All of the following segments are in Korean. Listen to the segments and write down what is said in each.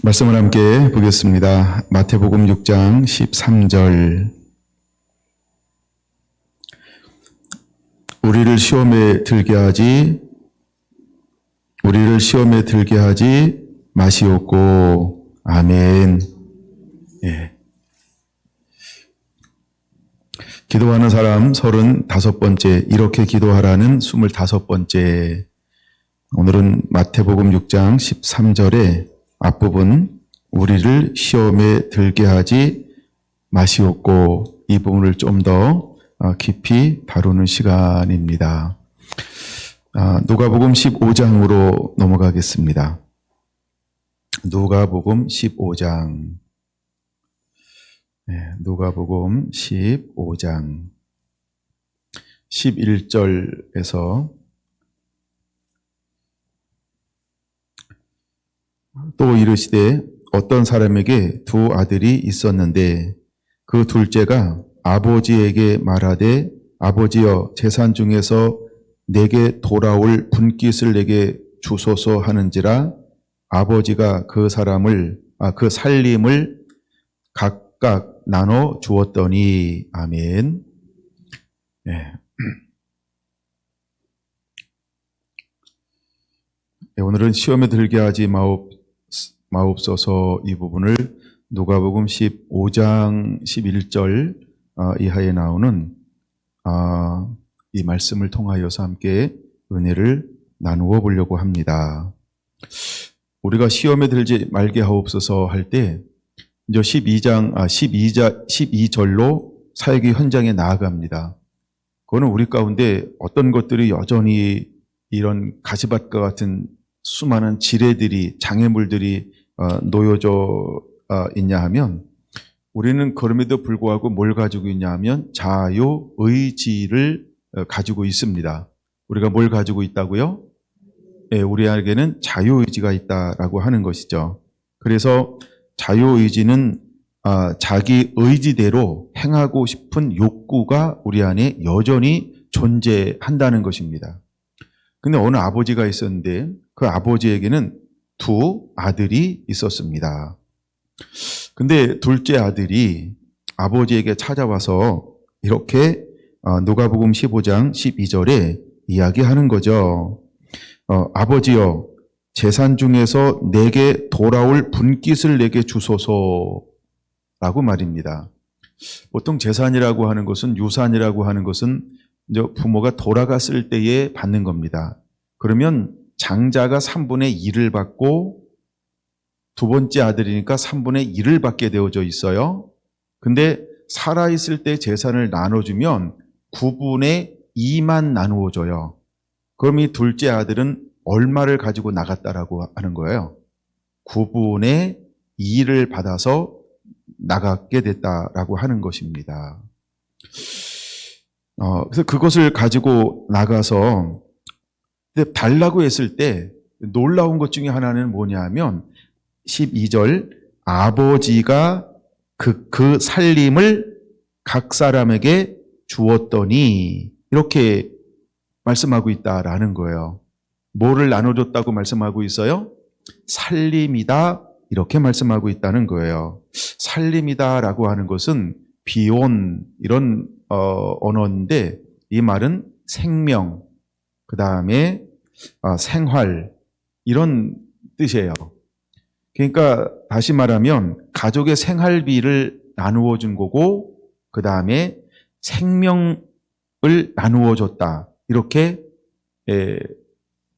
말씀을 함께 보겠습니다. 마태복음 6장 13절. 우리를 시험에 들게 하지 마시옵고. 아멘. 예. 기도하는 사람 35번째, 이렇게 기도하라는 25번째. 오늘은 마태복음 6장 13절에 앞부분, 우리를 시험에 들게 하지 마시옵고, 이 부분을 좀 더 깊이 다루는 시간입니다. 누가복음 15장으로 넘어가겠습니다. 누가복음 15장. 누가복음 15장 11절에서 또 이르시되 어떤 사람에게 두 아들이 있었는데 그 둘째가 아버지에게 말하되 아버지여 재산 중에서 내게 돌아올 분깃을 내게 주소서 하는지라 아버지가 그 살림을 각각 나눠 주었더니. 아멘. 네. 오늘은 시험에 들게 하지 마옵소서, 이 부분을 누가복음 15장 11절 이하에 나오는 이 말씀을 통하여서 함께 은혜를 나누어 보려고 합니다. 우리가 시험에 들지 말게 하옵소서 할 때 이제 12절로 사역의 현장에 나아갑니다. 그거는 우리 가운데 어떤 것들이 여전히 이런 가시밭과 같은 수많은 지뢰들이, 장애물들이 놓여져 있냐 하면, 우리는 그럼에도 불구하고 뭘 가지고 있냐 하면 자유의지를 가지고 있습니다. 우리가 뭘 가지고 있다고요? 네, 우리에게는 자유의지가 있다라고 하는 것이죠. 그래서 자유의지는 자기 의지대로 행하고 싶은 욕구가 우리 안에 여전히 존재한다는 것입니다. 근데 어느 아버지가 있었는데 그 아버지에게는 두 아들이 있었습니다. 근데 둘째 아들이 아버지에게 찾아와서 이렇게 누가복음 15장 12절에 이야기하는 거죠. 아버지여 재산 중에서 내게 돌아올 분깃을 내게 주소서 라고 말입니다. 보통 재산이라고 하는 것은, 유산이라고 하는 것은 이제 부모가 돌아갔을 때에 받는 겁니다. 그러면 장자가 3분의 1을 받고 두 번째 아들이니까 3분의 1을 받게 되어져 있어요. 근데 살아있을 때 재산을 나눠주면 9분의 2만 나누어줘요. 그럼 이 둘째 아들은 얼마를 가지고 나갔다라고 하는 거예요? 9분의 2를 받아서 나가게 됐다라고 하는 것입니다. 그래서 그것을 가지고 나가서 달라고 했을 때 놀라운 것 중에 하나는 뭐냐 하면 12절, 아버지가 그 살림을 각 사람에게 주었더니, 이렇게 말씀하고 있다라는 거예요. 뭐를 나눠줬다고 말씀하고 있어요? 살림이다, 이렇게 말씀하고 있다는 거예요. 살림이다라고 하는 것은 비온, 이런 언어인데, 이 말은 생명, 그 다음에 생활, 이런 뜻이에요. 그러니까 다시 말하면 가족의 생활비를 나누어 준 거고, 그 다음에 생명을 나누어 줬다, 이렇게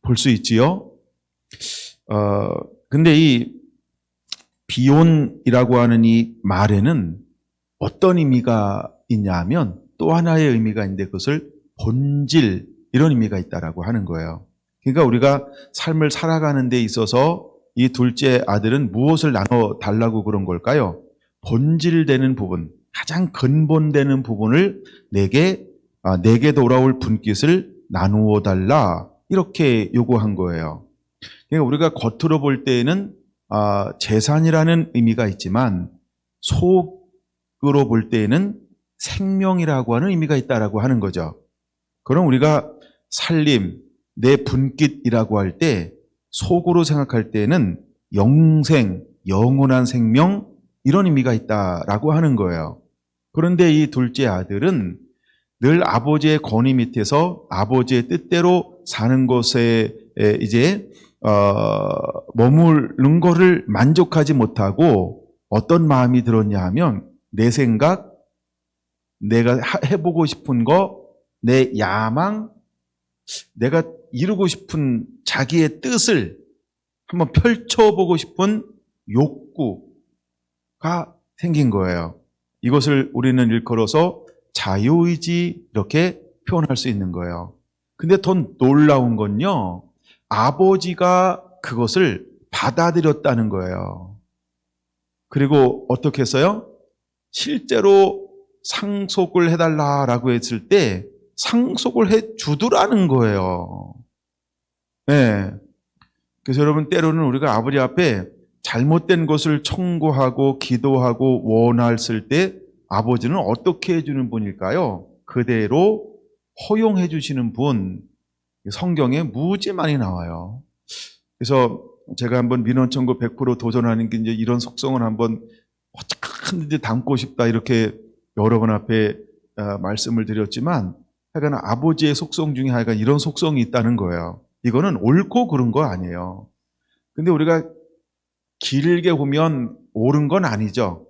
볼 수 있지요. 근데 이 비온이라고 하는 이 말에는 어떤 의미가 있냐 하면 또 하나의 의미가 있는데, 그것을 본질, 이런 의미가 있다라고 하는 거예요. 그러니까 우리가 삶을 살아가는 데 있어서 이 둘째 아들은 무엇을 나눠 달라고 그런 걸까요? 본질되는 부분, 가장 근본되는 부분을 내게 돌아올 분깃을 나누어 달라, 이렇게 요구한 거예요. 그러니까 우리가 겉으로 볼 때에는 재산이라는 의미가 있지만 속으로 볼 때에는 생명이라고 하는 의미가 있다라고 하는 거죠. 그럼 우리가 살림, 내 분깃이라고 할 때 속으로 생각할 때는 영생, 영원한 생명 이런 의미가 있다라고 하는 거예요. 그런데 이 둘째 아들은 늘 아버지의 권위 밑에서 아버지의 뜻대로 사는 것에 이제 머무르는 거를 만족하지 못하고 어떤 마음이 들었냐 하면 내 생각, 내가 해보고 싶은 거, 내 야망, 내가 이루고 싶은 자기의 뜻을 한번 펼쳐보고 싶은 욕구가 생긴 거예요. 이것을 우리는 일컬어서 자유의지 이렇게 표현할 수 있는 거예요. 근데 더 놀라운 건요, 아버지가 그것을 받아들였다는 거예요. 그리고 어떻게 했어요? 실제로 상속을 해달라라고 했을 때 상속을 해주더라는 거예요. 네. 그래서 여러분, 때로는 우리가 아버지 앞에 잘못된 것을 청구하고 기도하고 원했을 때 아버지는 어떻게 해주는 분일까요? 그대로 허용해 주시는 분, 성경에 무지 많이 나와요. 그래서 제가 한번 민원청구 100% 도전하는 게 이제 이런 속성을 한번 어떻게든지 담고 싶다 이렇게 여러 번 앞에 말씀을 드렸지만 하여간 아버지의 속성 중에 하여간 이런 속성이 있다는 거예요. 이거는 옳고 그른 거 아니에요. 근데 우리가 길게 보면 옳은 건 아니죠.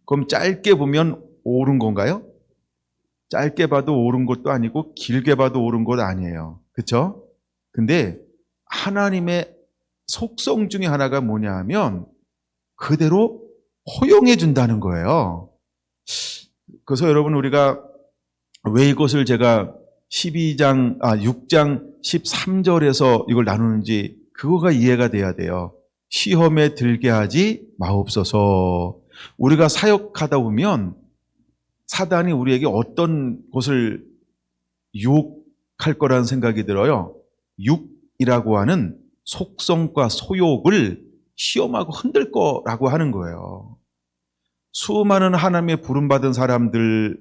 그럼 짧게 보면 옳은 건가요? 짧게 봐도 옳은 것도 아니고 길게 봐도 옳은 것 아니에요. 그렇죠? 근데 하나님의 속성 중에 하나가 뭐냐 하면 그대로 허용해 준다는 거예요. 그래서 여러분, 우리가 왜 이것을 제가 6장 13절에서 이걸 나누는지 그거가 이해가 돼야 돼요. 시험에 들게 하지 마옵소서. 우리가 사역하다 보면 사단이 우리에게 어떤 것을 유혹할 거라는 생각이 들어요. 육이라고 하는 속성과 소욕을 시험하고 흔들 거라고 하는 거예요. 수많은 하나님의 부름받은 사람들이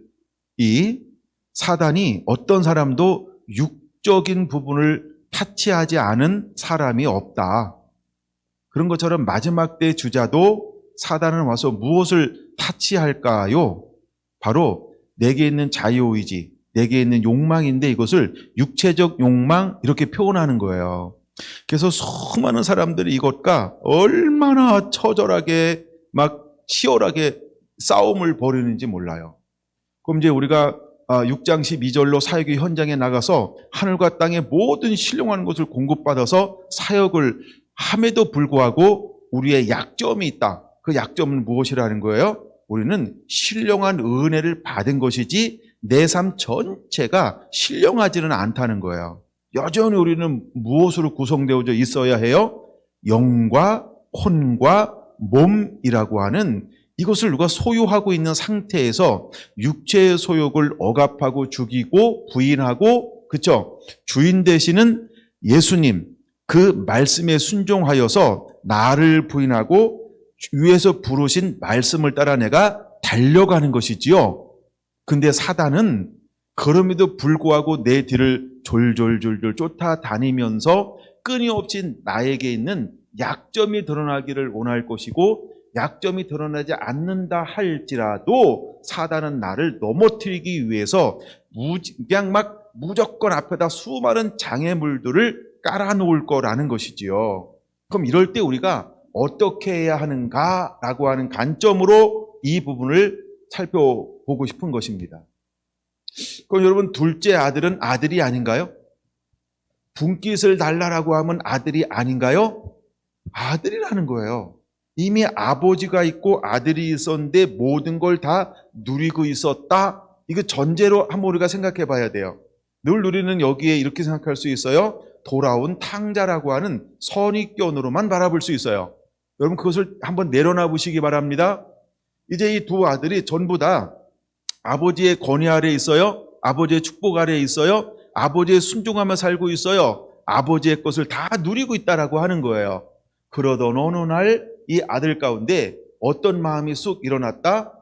사단이 어떤 사람도 육적인 부분을 타치하지 않은 사람이 없다. 그런 것처럼 마지막 때 주자도 사단은 와서 무엇을 타치할까요? 바로 내게 있는 자유의지, 내게 있는 욕망인데 이것을 육체적 욕망 이렇게 표현하는 거예요. 그래서 수많은 사람들이 이것과 얼마나 처절하게 막 치열하게 싸움을 벌이는지 몰라요. 그럼 이제 우리가 6장 12절로 사역의 현장에 나가서 하늘과 땅의 모든 신령한 것을 공급받아서 사역을 함에도 불구하고 우리의 약점이 있다. 그 약점은 무엇이라는 거예요? 우리는 신령한 은혜를 받은 것이지 내 삶 전체가 신령하지는 않다는 거예요. 여전히 우리는 무엇으로 구성되어져 있어야 해요? 영과 혼과 몸이라고 하는 이것을 누가 소유하고 있는 상태에서 육체의 소욕을 억압하고 죽이고 부인하고, 그렇죠? 주인 되시는 예수님, 그 말씀에 순종하여서 나를 부인하고 위에서 부르신 말씀을 따라 내가 달려가는 것이지요. 근데 사단은 그럼에도 불구하고 내 뒤를 졸졸졸졸 쫓아다니면서 끊임없이 나에게 있는 약점이 드러나기를 원할 것이고, 약점이 드러나지 않는다 할지라도 사단은 나를 넘어뜨리기 위해서 그냥 막 무조건 앞에다 수많은 장애물들을 깔아놓을 거라는 것이지요. 그럼 이럴 때 우리가 어떻게 해야 하는가라고 하는 관점으로 이 부분을 살펴보고 싶은 것입니다. 그럼 여러분, 둘째 아들은 아들이 아닌가요? 분깃을 달라라고 하면 아들이 아닌가요? 아들이라는 거예요. 이미 아버지가 있고 아들이 있었는데 모든 걸 다 누리고 있었다. 이거 전제로 한번 우리가 생각해 봐야 돼요. 늘 우리는 여기에 이렇게 생각할 수 있어요. 돌아온 탕자라고 하는 선입견으로만 바라볼 수 있어요. 여러분, 그것을 한번 내려놔 보시기 바랍니다. 이제 이 두 아들이 전부 다 아버지의 권위 아래에 있어요. 아버지의 축복 아래에 있어요. 아버지의 순종하며 살고 있어요. 아버지의 것을 다 누리고 있다라고 하는 거예요. 그러던 어느 날 이 아들 가운데 어떤 마음이 쑥 일어났다?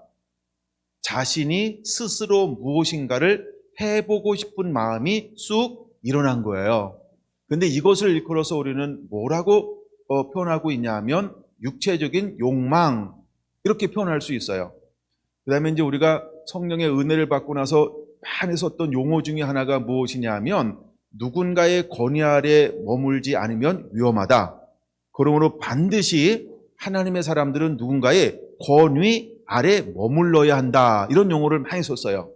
자신이 스스로 무엇인가를 해보고 싶은 마음이 쑥 일어난 거예요. 근데 이것을 일컬어서 우리는 뭐라고 표현하고 있냐 하면 육체적인 욕망 이렇게 표현할 수 있어요. 그 다음에 이제 우리가 성령의 은혜를 받고 나서 많이 썼던 용어 중에 하나가 무엇이냐 하면 누군가의 권위 아래 머물지 않으면 위험하다. 그러므로 반드시 하나님의 사람들은 누군가의 권위 아래 머물러야 한다. 이런 용어를 많이 썼어요.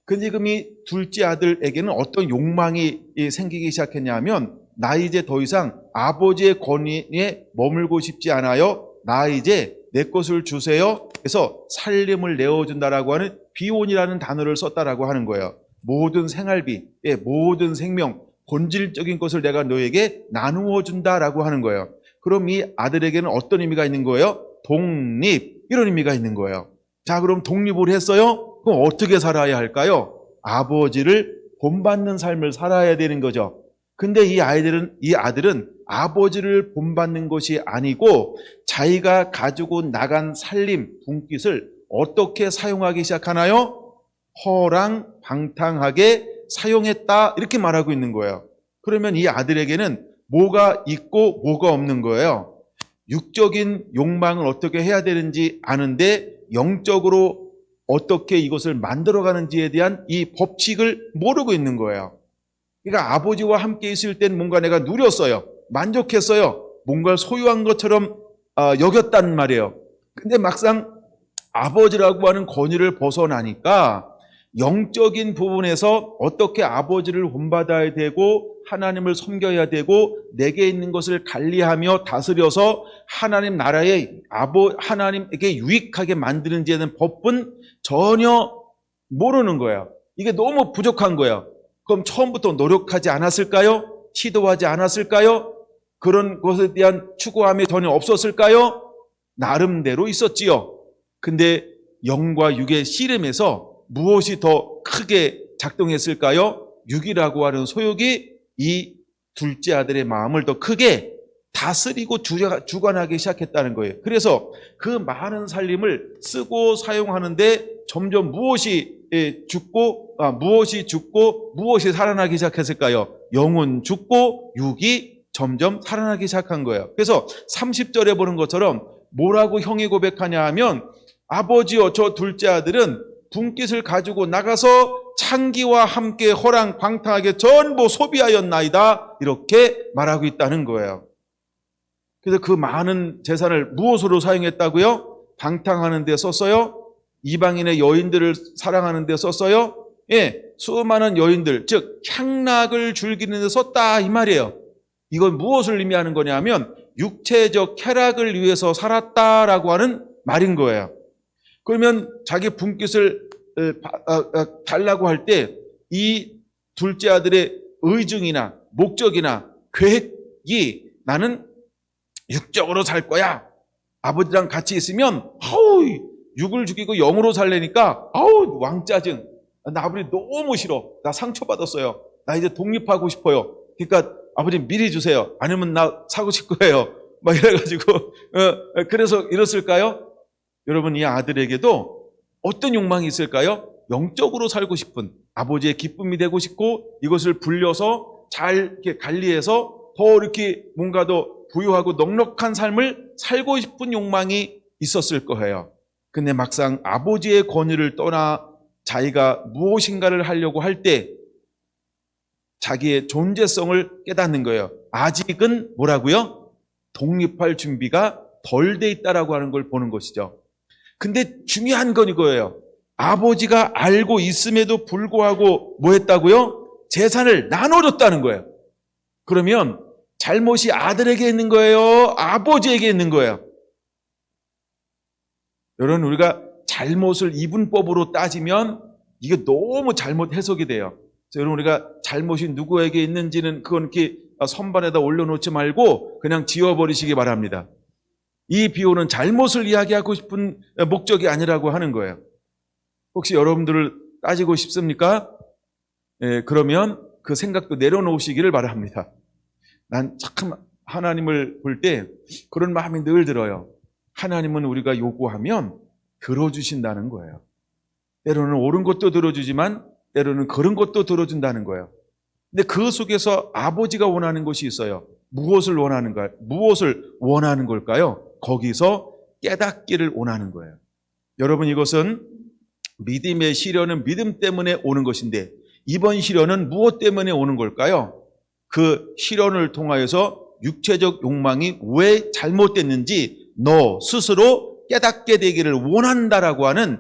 근데 지금 이 둘째 아들에게는 어떤 욕망이 생기기 시작했냐 하면 나 이제 더 이상 아버지의 권위에 머물고 싶지 않아요. 나 이제 내 것을 주세요. 그래서 살림을 내어준다라고 하는 비혼이라는 단어를 썼다라고 하는 거예요. 모든 생활비, 모든 생명, 본질적인 것을 내가 너에게 나누어 준다라고 하는 거예요. 그럼 이 아들에게는 어떤 의미가 있는 거예요? 독립, 이런 의미가 있는 거예요. 자, 그럼 독립을 했어요? 그럼 어떻게 살아야 할까요? 아버지를 본받는 삶을 살아야 되는 거죠. 근데 이 아들은 아버지를 본받는 것이 아니고 자기가 가지고 나간 살림, 분깃을 어떻게 사용하기 시작하나요? 허랑방탕하게 사용했다, 이렇게 말하고 있는 거예요. 그러면 이 아들에게는 뭐가 있고 뭐가 없는 거예요? 육적인 욕망을 어떻게 해야 되는지 아는데 영적으로 어떻게 이것을 만들어가는지에 대한 이 법칙을 모르고 있는 거예요. 그러니까 아버지와 함께 있을 땐 뭔가 내가 누렸어요. 만족했어요. 뭔가를 소유한 것처럼 여겼단 말이에요. 근데 막상 아버지라고 하는 권위를 벗어나니까 영적인 부분에서 어떻게 아버지를 본받아야 되고 하나님을 섬겨야 되고 내게 있는 것을 관리하며 다스려서 하나님 나라에 하나님에게 유익하게 만드는지에 대한 법은 전혀 모르는 거예요. 이게 너무 부족한 거예요. 그럼 처음부터 노력하지 않았을까요? 시도하지 않았을까요? 그런 것에 대한 추구함이 전혀 없었을까요? 나름대로 있었지요. 근데 영과 육의 씨름에서 무엇이 더 크게 작동했을까요? 육이라고 하는 소욕이 이 둘째 아들의 마음을 더 크게 다스리고 주관하기 시작했다는 거예요. 그래서 그 많은 살림을 쓰고 사용하는데 점점 무엇이 죽고 무엇이 살아나기 시작했을까요? 영은 죽고 육이 점점 살아나기 시작한 거예요. 그래서 30절에 보는 것처럼 뭐라고 형이 고백하냐 하면 아버지여, 저 둘째 아들은 분깃을 가지고 나가서 창기와 함께 허랑방탕하게 전부 소비하였나이다, 이렇게 말하고 있다는 거예요. 그래서 그 많은 재산을 무엇으로 사용했다고요? 방탕하는 데 썼어요? 이방인의 여인들을 사랑하는 데 썼어요? 예, 수많은 여인들, 즉 향락을 즐기는 데 썼다, 이 말이에요. 이건 무엇을 의미하는 거냐면 육체적 쾌락을 위해서 살았다라고 하는 말인 거예요. 그러면 자기 분깃을 달라고 할 때 이 둘째 아들의 의중이나 목적이나 계획이 나는 육적으로 살 거야. 아버지랑 같이 있으면 육을 죽이고 영으로 살래니까 왕짜증. 나 아버지 너무 싫어. 나 상처받았어요. 나 이제 독립하고 싶어요. 그러니까 아버지 미리 주세요. 아니면 나 사고 싶고 해요. 막 이래가지고 그래서 이랬을까요? 여러분, 이 아들에게도 어떤 욕망이 있을까요? 영적으로 살고 싶은, 아버지의 기쁨이 되고 싶고 이것을 불려서 잘 이렇게 관리해서 더 이렇게 뭔가 더 부유하고 넉넉한 삶을 살고 싶은 욕망이 있었을 거예요. 근데 막상 아버지의 권위를 떠나 자기가 무엇인가를 하려고 할 때 자기의 존재성을 깨닫는 거예요. 아직은 뭐라고요? 독립할 준비가 덜 돼 있다라고 하는 걸 보는 것이죠. 근데 중요한 건 이거예요. 아버지가 알고 있음에도 불구하고 뭐 했다고요? 재산을 나눠줬다는 거예요. 그러면 잘못이 아들에게 있는 거예요? 아버지에게 있는 거예요? 여러분, 우리가 잘못을 이분법으로 따지면 이게 너무 잘못 해석이 돼요. 그래서 여러분, 우리가 잘못이 누구에게 있는지는 그건 이렇게 선반에다 올려놓지 말고 그냥 지워버리시기 바랍니다. 이 비유는 잘못을 이야기하고 싶은 목적이 아니라고 하는 거예요. 혹시 여러분들을 따지고 싶습니까? 그러면 그 생각도 내려놓으시기를 바랍니다. 난 참 하나님을 볼 때 그런 마음이 늘 들어요. 하나님은 우리가 요구하면 들어주신다는 거예요. 때로는 옳은 것도 들어주지만 때로는 그런 것도 들어준다는 거예요. 근데 그 속에서 아버지가 원하는 것이 있어요. 무엇을 원하는 걸까요? 거기서 깨닫기를 원하는 거예요. 여러분, 이것은 믿음의 시련은 믿음 때문에 오는 것인데 이번 시련은 무엇 때문에 오는 걸까요? 그 시련을 통하여서 육체적 욕망이 왜 잘못됐는지 너 스스로 깨닫게 되기를 원한다라고 하는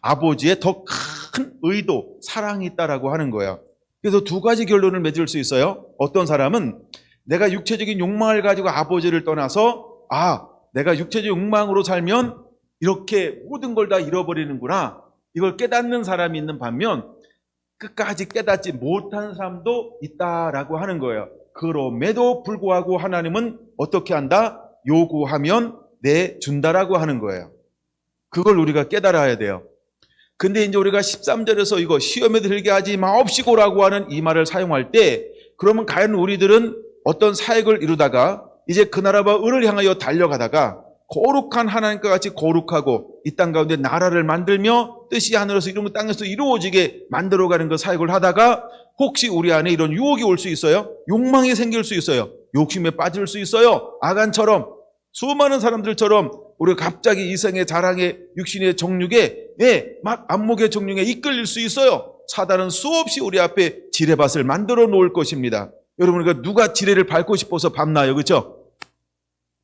아버지의 더 큰 의도, 사랑이 있다라고 하는 거예요. 그래서 두 가지 결론을 맺을 수 있어요. 어떤 사람은 내가 육체적인 욕망을 가지고 아버지를 떠나서 내가 육체적 욕망으로 살면 이렇게 모든 걸 다 잃어버리는구나, 이걸 깨닫는 사람이 있는 반면 끝까지 깨닫지 못한 사람도 있다라고 하는 거예요. 그럼에도 불구하고 하나님은 어떻게 한다? 요구하면 내준다라고 하는 거예요. 그걸 우리가 깨달아야 돼요. 근데 이제 우리가 13절에서 이거 시험에 들게 하지 마옵시고라고 하는 이 말을 사용할 때, 그러면 과연 우리들은 어떤 사역을 이루다가 이제 그 나라와 을을 향하여 달려가다가 거룩한 하나님과 같이 거룩하고 이 땅 가운데 나라를 만들며 뜻이 하늘에서 이루면 땅에서 이루어지게 만들어가는 그 사역을 하다가 혹시 우리 안에 이런 유혹이 올 수 있어요. 욕망이 생길 수 있어요. 욕심에 빠질 수 있어요. 아간처럼, 수많은 사람들처럼 우리가 갑자기 이생의 자랑에 육신의 정욕에 막 안목의 정욕에 이끌릴 수 있어요. 사단은 수없이 우리 앞에 지뢰밭을 만들어 놓을 것입니다. 여러분, 우리가 누가 지뢰를 밟고 싶어서 밟나요? 그렇죠?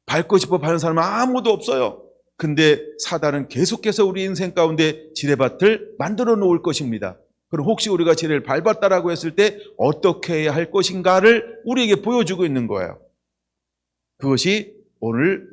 밟고 싶어 밟는 사람은 아무도 없어요. 근데 사단은 계속해서 우리 인생 가운데 지뢰밭을 만들어 놓을 것입니다. 그럼 혹시 우리가 지뢰를 밟았다라고 했을 때 어떻게 해야 할 것인가를 우리에게 보여주고 있는 거예요. 그것이 오늘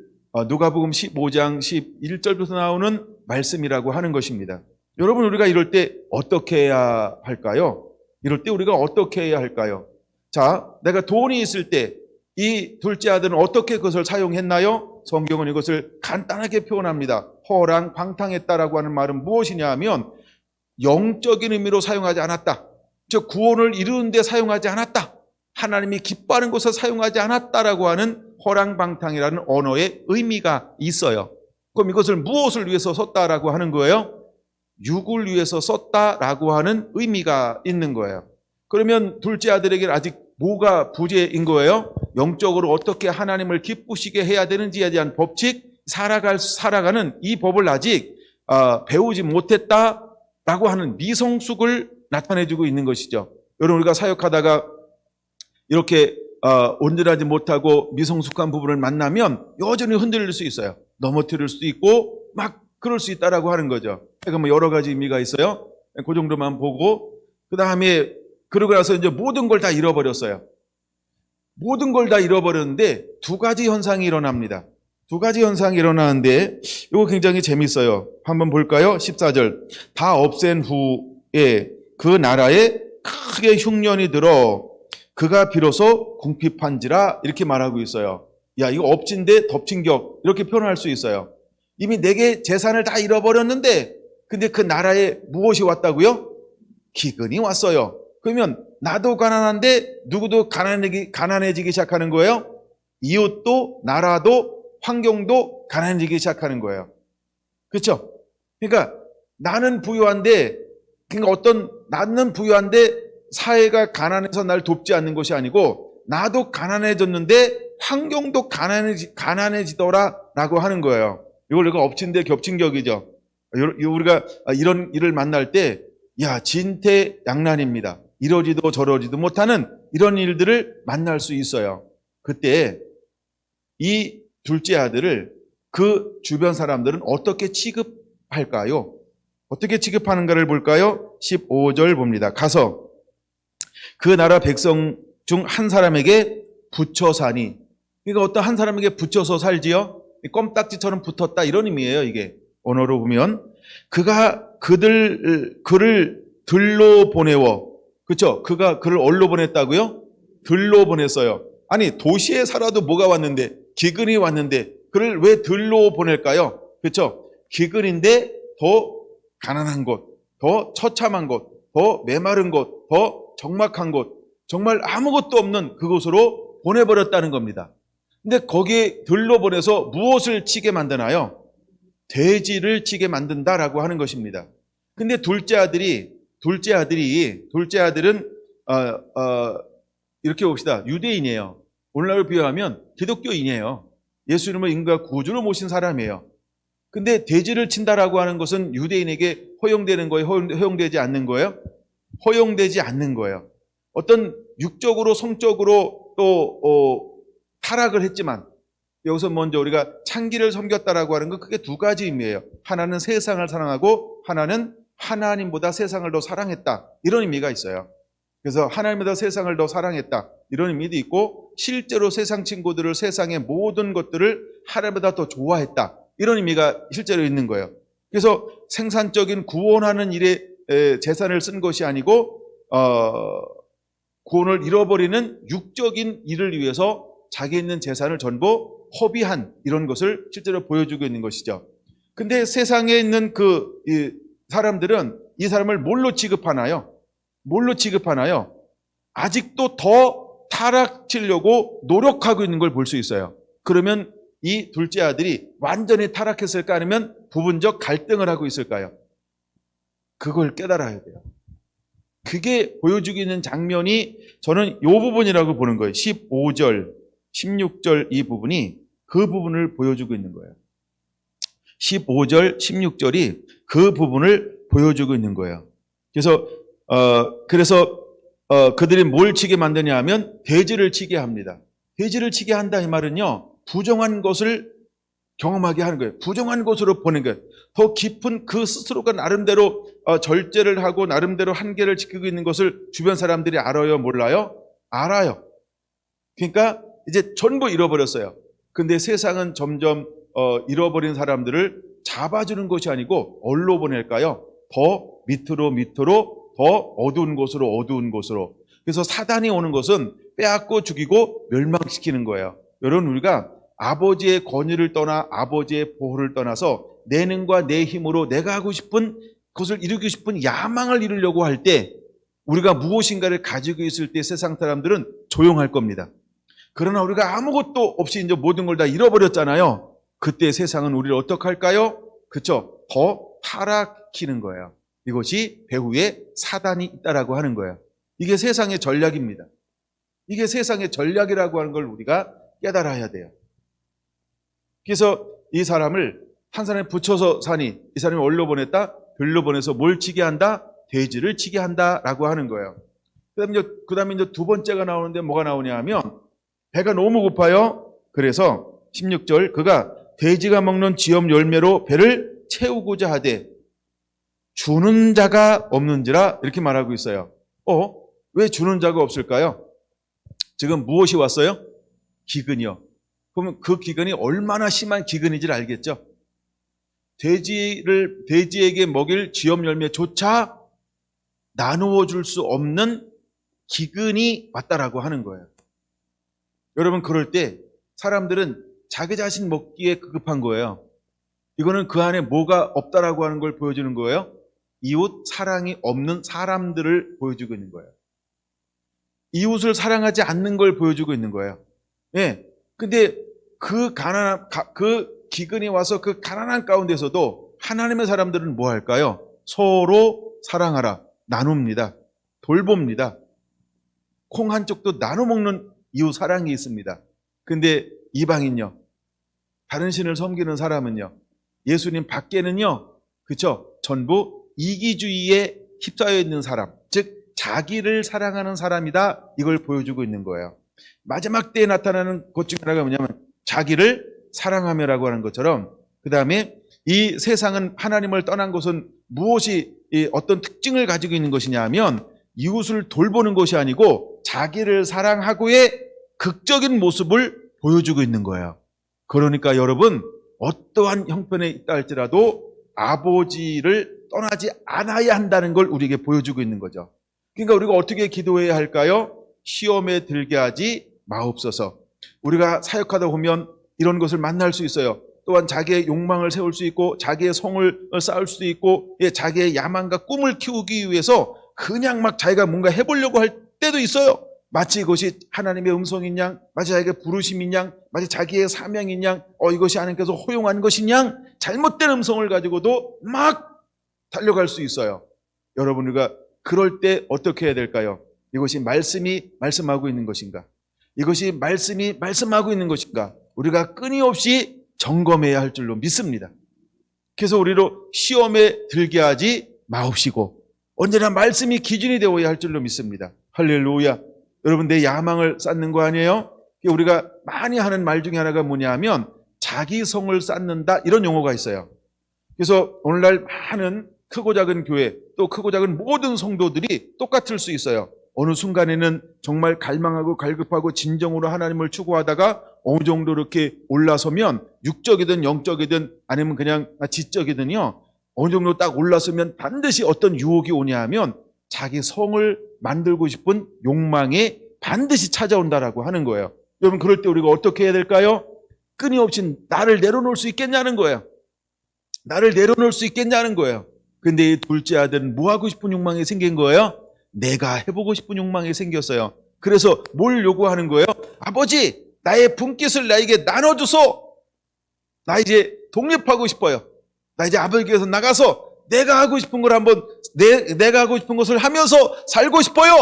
누가복음 15장 11절부터 나오는 말씀이라고 하는 것입니다. 여러분, 우리가 이럴 때 어떻게 해야 할까요? 이럴 때 우리가 어떻게 해야 할까요? 자, 내가 돈이 있을 때 이 둘째 아들은 어떻게 그것을 사용했나요? 성경은 이것을 간단하게 표현합니다. 허랑방탕했다라고 하는 말은 무엇이냐 하면 영적인 의미로 사용하지 않았다. 즉 구원을 이루는 데 사용하지 않았다. 하나님이 기뻐하는 곳에 사용하지 않았다라고 하는 허랑방탕이라는 언어의 의미가 있어요. 그럼 이것을 무엇을 위해서 썼다라고 하는 거예요? 육을 위해서 썼다라고 하는 의미가 있는 거예요. 그러면 둘째 아들에게는 아직 뭐가 부재인 거예요? 영적으로 어떻게 하나님을 기쁘시게 해야 되는지에 대한 법칙, 살아가는 이 법을 아직 배우지 못했다라고 하는 미성숙을 나타내주고 있는 것이죠. 여러분, 우리가 사역하다가 이렇게 온전하지 못하고 미성숙한 부분을 만나면 여전히 흔들릴 수 있어요. 넘어뜨릴 수도 있고 막 그럴 수 있다라고 하는 거죠. 그러니까 뭐 여러 가지 의미가 있어요. 그 정도만 보고 그 다음에 그러고 나서 이제 모든 걸 다 잃어버렸어요. 모든 걸 다 잃어버렸는데 두 가지 현상이 일어납니다. 두 가지 현상이 일어나는데 이거 굉장히 재밌어요. 한번 볼까요? 14절. 다 없앤 후에 그 나라에 크게 흉년이 들어 그가 비로소 궁핍한지라 이렇게 말하고 있어요. 야, 이거 엎친데 덮친 격 이렇게 표현할 수 있어요. 이미 내게 재산을 다 잃어버렸는데 근데 그 나라에 무엇이 왔다고요? 기근이 왔어요. 그러면 나도 가난한데 누구도 가난해지기 시작하는 거예요. 이웃도 나라도 환경도 가난해지기 시작하는 거예요. 그렇죠? 그러니까 나는 부유한데 사회가 가난해서 날 돕지 않는 것이 아니고 나도 가난해졌는데 환경도 가난해지더라라고 하는 거예요. 이걸 우리가 엎친 데 겹친 격이죠. 우리가 이런 일을 만날 때 진퇴양난입니다. 이러지도 저러지도 못하는 이런 일들을 만날 수 있어요. 그때 이 둘째 아들을 그 주변 사람들은 어떻게 취급할까요? 어떻게 취급하는가를 볼까요? 15절 봅니다. 가서 그 나라 백성 중 한 사람에게 붙여 사니. 그러니까 어떤 한 사람에게 붙여서 살지요? 껌딱지처럼 붙었다 이런 의미예요. 이게 언어로 보면 그를 들로 보내워. 그렇죠? 그가 그를 어디로 보냈다고요? 들로 보냈어요. 아니 도시에 살아도 뭐가 왔는데 기근이 왔는데 그를 왜 들로 보낼까요? 그렇죠? 기근인데 더 가난한 곳, 더 처참한 곳, 더 메마른 곳, 더 적막한 곳, 정말 아무것도 없는 그곳으로 보내버렸다는 겁니다. 근데 거기에 들로 보내서 무엇을 치게 만드나요? 돼지를 치게 만든다라고 하는 것입니다. 근데 둘째 아들은 이렇게 봅시다. 유대인이에요. 오늘날로 비유하면 기독교인이에요. 예수님을 인간 구주로 모신 사람이에요. 근데 돼지를 친다라고 하는 것은 유대인에게 허용되는 거예요? 허용되지 않는 거예요? 허용되지 않는 거예요. 어떤 육적으로 성적으로 또 타락을 했지만, 여기서 먼저 우리가 창기를 섬겼다라고 하는 건 크게 두 가지 의미예요. 하나는 세상을 사랑하고 하나는 하나님보다 세상을 더 사랑했다, 이런 의미가 있어요. 그래서 하나님보다 세상을 더 사랑했다, 이런 의미도 있고, 실제로 세상 친구들을, 세상의 모든 것들을 하나님보다 더 좋아했다, 이런 의미가 실제로 있는 거예요. 그래서 생산적인 구원하는 일에 재산을 쓴 것이 아니고 구원을 잃어버리는 육적인 일을 위해서 자기 있는 재산을 전부 허비한, 이런 것을 실제로 보여주고 있는 것이죠. 근데 세상에 있는 이 사람들은 이 사람을 뭘로 취급하나요? 뭘로 취급하나요? 아직도 더 타락치려고 노력하고 있는 걸 볼 수 있어요. 그러면 이 둘째 아들이 완전히 타락했을까, 아니면 부분적 갈등을 하고 있을까요? 그걸 깨달아야 돼요. 그게 보여주고 있는 장면이 저는 이 부분이라고 보는 거예요. 15절, 16절 이 부분이 그 부분을 보여주고 있는 거예요. 15절, 16절이 그 부분을 보여주고 있는 거예요. 그래서 그들이 뭘 치게 만드냐 하면 돼지를 치게 합니다. 돼지를 치게 한다, 이 말은요, 부정한 것을 경험하게 하는 거예요. 부정한 것으로 보는 거예요. 더 깊은 그 스스로가 나름대로 절제를 하고 나름대로 한계를 지키고 있는 것을 주변 사람들이 알아요, 몰라요? 알아요. 그러니까 이제 전부 잃어버렸어요. 근데 세상은 점점 잃어버린 사람들을 잡아주는 것이 아니고 어디로 보낼까요? 더 밑으로 더 어두운 곳으로. 그래서 사단이 오는 것은 빼앗고 죽이고 멸망시키는 거예요. 여러분, 우리가 아버지의 권위를 떠나 아버지의 보호를 떠나서 내 능과 내 힘으로 내가 하고 싶은 것을 이루고 싶은 야망을 이루려고 할 때, 우리가 무엇인가를 가지고 있을 때 세상 사람들은 조용할 겁니다. 그러나 우리가 아무것도 없이 이제 모든 걸 다 잃어버렸잖아요. 그때 세상은 우리를 어떻게 할까요? 그렇죠? 더 타락시키는 거예요. 이것이 배후에 사단이 있다라고 하는 거예요. 이게 세상의 전략입니다. 이게 세상의 전략이라고 하는 걸 우리가 깨달아야 돼요. 그래서 이 사람을 한 사람에 붙여서 사니, 이 사람이 어디로 보냈다? 별로 보내서 뭘 치게 한다? 돼지를 치게 한다라고 하는 거예요. 그 다음에 이제 두 번째가 나오는데 뭐가 나오냐 하면, 배가 너무 고파요. 그래서 16절, 그가 돼지가 먹는 지엄 열매로 배를 채우고자 하되 주는 자가 없는지라, 이렇게 말하고 있어요. 왜 주는 자가 없을까요? 지금 무엇이 왔어요? 기근이요. 그러면 그 기근이 얼마나 심한 기근인지를 알겠죠? 돼지에게 먹일 지엄 열매조차 나누어 줄 수 없는 기근이 왔다라고 하는 거예요. 여러분, 그럴 때 사람들은 자기 자신 먹기에 급급한 거예요. 이거는 그 안에 뭐가 없다라고 하는 걸 보여주는 거예요. 이웃 사랑이 없는 사람들을 보여주고 있는 거예요. 이웃을 사랑하지 않는 걸 보여주고 있는 거예요. 예. 근데 그 기근이 와서 그 가난한 가운데서도 하나님의 사람들은 뭐 할까요? 서로 사랑하라. 나눕니다. 돌봅니다. 콩 한 쪽도 나눠 먹는 이웃 사랑이 있습니다. 근데 이방인요, 다른 신을 섬기는 사람은요, 예수님 밖에는요, 그쵸? 전부 이기주의에 휩싸여 있는 사람, 즉 자기를 사랑하는 사람이다, 이걸 보여주고 있는 거예요. 마지막 때에 나타나는 것 중에 하나가 뭐냐면 자기를 사랑하며라고 하는 것처럼, 그 다음에 이 세상은 하나님을 떠난 것은 무엇이 어떤 특징을 가지고 있는 것이냐 하면 이웃을 돌보는 것이 아니고 자기를 사랑하고의 극적인 모습을 보여주고 있는 거예요. 그러니까 여러분, 어떠한 형편에 있다 할지라도 아버지를 떠나지 않아야 한다는 걸 우리에게 보여주고 있는 거죠. 그러니까 우리가 어떻게 기도해야 할까요? 시험에 들게 하지 마옵소서. 우리가 사역하다 보면 이런 것을 만날 수 있어요. 또한 자기의 욕망을 세울 수 있고 자기의 성을 쌓을 수도 있고, 자기의 야망과 꿈을 키우기 위해서 그냥 막 자기가 뭔가 해보려고 할 때도 있어요. 마치 이것이 하나님의 음성인 양, 마치 자기의 부르심인 양, 마치 자기의 사명인 양, 이것이 하나님께서 허용한 것인 양, 잘못된 음성을 가지고도 막 달려갈 수 있어요. 여러분, 우리가 그럴 때 어떻게 해야 될까요? 이것이 말씀이 말씀하고 있는 것인가? 이것이 말씀이 말씀하고 있는 것인가? 우리가 끊임없이 점검해야 할 줄로 믿습니다. 그래서 우리로 시험에 들게 하지 마옵시고 언제나 말씀이 기준이 되어야 할 줄로 믿습니다. 할렐루야. 여러분, 내 야망을 쌓는 거 아니에요? 우리가 많이 하는 말 중에 하나가 뭐냐면 자기 성을 쌓는다, 이런 용어가 있어요. 그래서 오늘날 많은 크고 작은 교회, 또 크고 작은 모든 성도들이 똑같을 수 있어요. 어느 순간에는 정말 갈망하고 갈급하고 진정으로 하나님을 추구하다가 어느 정도 이렇게 올라서면 육적이든 영적이든 아니면 그냥 지적이든요, 어느 정도 딱 올라서면 반드시 어떤 유혹이 오냐 하면 자기 성을 만들고 싶은 욕망이 반드시 찾아온다라고 하는 거예요. 여러분, 그럴 때 우리가 어떻게 해야 될까요? 끊임없이 나를 내려놓을 수 있겠냐는 거예요. 나를 내려놓을 수 있겠냐는 거예요. 근데 이 둘째 아들은 뭐 하고 싶은 욕망이 생긴 거예요? 내가 해보고 싶은 욕망이 생겼어요. 그래서 뭘 요구하는 거예요? 아버지, 나의 분깃을 나에게 나눠줘서 나 이제 독립하고 싶어요. 나 이제 아버지께서 나가서 내가 하고 싶은 걸 한번 내가 하고 싶은 것을 하면서 살고 싶어요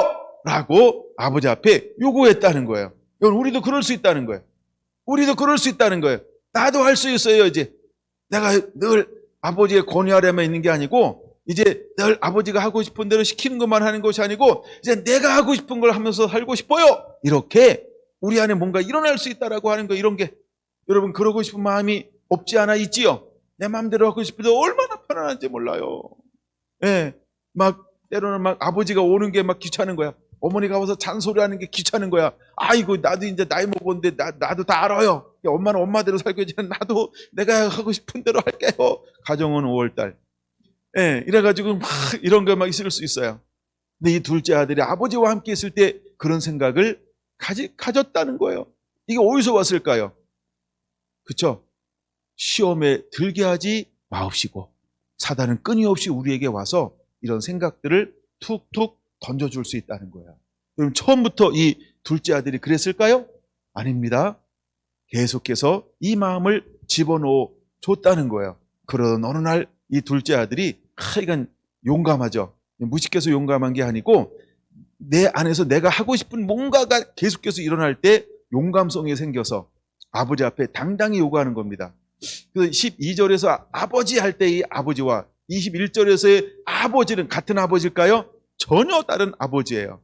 라고 아버지 앞에 요구했다는 거예요. 여러분, 우리도 그럴 수 있다는 거예요. 우리도 그럴 수 있다는 거예요. 나도 할 수 있어요. 이제 내가 늘 아버지의 권위하려면 있는 게 아니고 이제 늘 아버지가 하고 싶은 대로 시키는 것만 하는 것이 아니고 이제 내가 하고 싶은 걸 하면서 살고 싶어요. 이렇게 우리 안에 뭔가 일어날 수 있다라고 하는 거, 이런 게 여러분, 그러고 싶은 마음이 없지 않아 있지요? 내 마음대로 하고 싶은데 얼마나 편안한지 몰라요. 예, 막 때로는 막 아버지가 오는 게 막 귀찮은 거야. 어머니가 와서 잔소리하는 게 귀찮은 거야. 아이고, 나도 이제 나이 먹었는데 나도 다 알아요. 엄마는 엄마대로 살고야지. 나도 내가 하고 싶은 대로 할게요. 가정은 5월달. 예, 이래가지고 막 이런 거 막 있을 수 있어요. 근데 이 둘째 아들이 아버지와 함께 있을 때 그런 생각을 가졌다는 거예요. 이게 어디서 왔을까요? 그쵸? 시험에 들게 하지 마옵시고 사단은 끊임없이 우리에게 와서 이런 생각들을 툭툭 던져줄 수 있다는 거예요. 그럼 처음부터 이 둘째 아들이 그랬을까요? 아닙니다. 계속해서 이 마음을 집어넣어 줬다는 거예요. 그러던 어느 날 이 둘째 아들이 이건 용감하죠. 무식해서 용감한 게 아니고 내 안에서 내가 하고 싶은 뭔가가 계속해서 일어날 때 용감성이 생겨서 아버지 앞에 당당히 요구하는 겁니다. 그래서 12절에서 아버지 할 때의 아버지와 21절에서의 아버지는 같은 아버지일까요? 전혀 다른 아버지예요.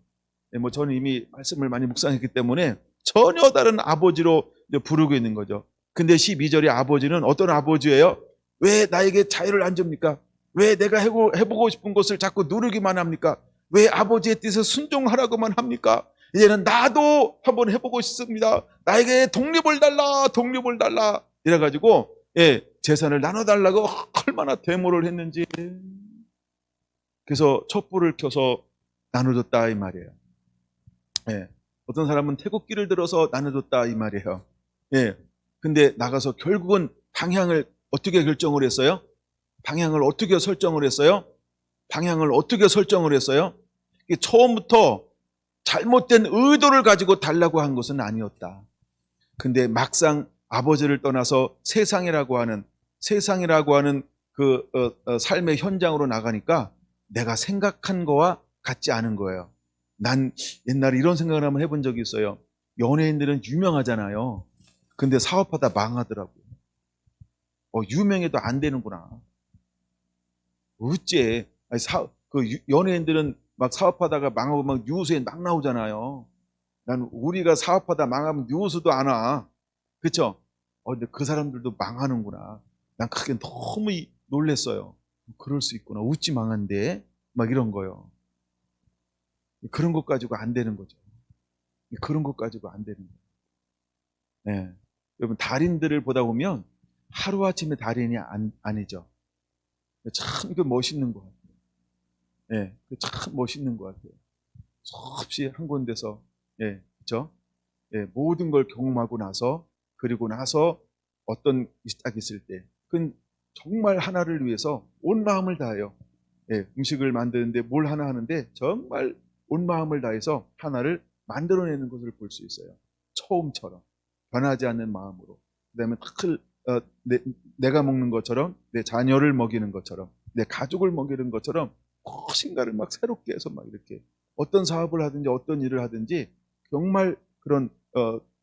저는 이미 말씀을 많이 묵상했기 때문에 전혀 다른 아버지로 부르고 있는 거죠. 근데 12절의 아버지는 어떤 아버지예요? 왜 나에게 자유를 안 줍니까? 왜 내가 해보고 싶은 것을 자꾸 누르기만 합니까? 왜 아버지의 뜻에 순종하라고만 합니까? 이제는 나도 한번 해보고 싶습니다. 나에게 독립을 달라. 이래가지고 재산을 나눠달라고 얼마나 데모를 했는지. 그래서 촛불을 켜서 나눠줬다 이 말이에요. 어떤 사람은 태극기를 들어서 나눠줬다 이 말이에요. 근데 나가서 결국은 방향을 어떻게 결정을 했어요? 방향을 어떻게 설정을 했어요? 처음부터 잘못된 의도를 가지고 달라고 한 것은 아니었다. 근데 막상 아버지를 떠나서 세상이라고 하는 그 삶의 현장으로 나가니까 내가 생각한 거와 같지 않은 거예요. 난 옛날에 이런 생각을 한번 해본 적이 있어요. 연예인들은 유명하잖아요. 근데 사업하다 망하더라고요. 유명해도 안 되는구나. 어째? 연예인들은 막 사업하다가 망하고 막 뉴스에 막 나오잖아요. 난 우리가 사업하다 망하면 뉴스도 안 와. 그쵸? 근데 그 사람들도 망하는구나. 난 그게 너무 놀랬어요. 그럴 수 있구나. 어찌 망한데? 막 이런 거요. 그런 것 가지고 안 되는 거죠. 여러분, 달인들을 보다 보면 하루아침에 달인이 아니죠. 참 이거 멋있는 것 같아요. 참 멋있는 것 같아요. 수없이 한 군데서, 그렇죠? 모든 걸 경험하고 나서, 그리고 나서 어떤 일이 딱 있을 때, 그건 정말 하나를 위해서 온 마음을 다해요. 음식을 만드는데 뭘 하나 하는데 정말 온 마음을 다해서 하나를 만들어내는 것을 볼 수 있어요. 처음처럼 변하지 않는 마음으로. 그다음에 내가 먹는 것처럼, 내 자녀를 먹이는 것처럼, 내 가족을 먹이는 것처럼 무엇인가를 막 새롭게 해서 막 이렇게 어떤 사업을 하든지 어떤 일을 하든지 정말 그런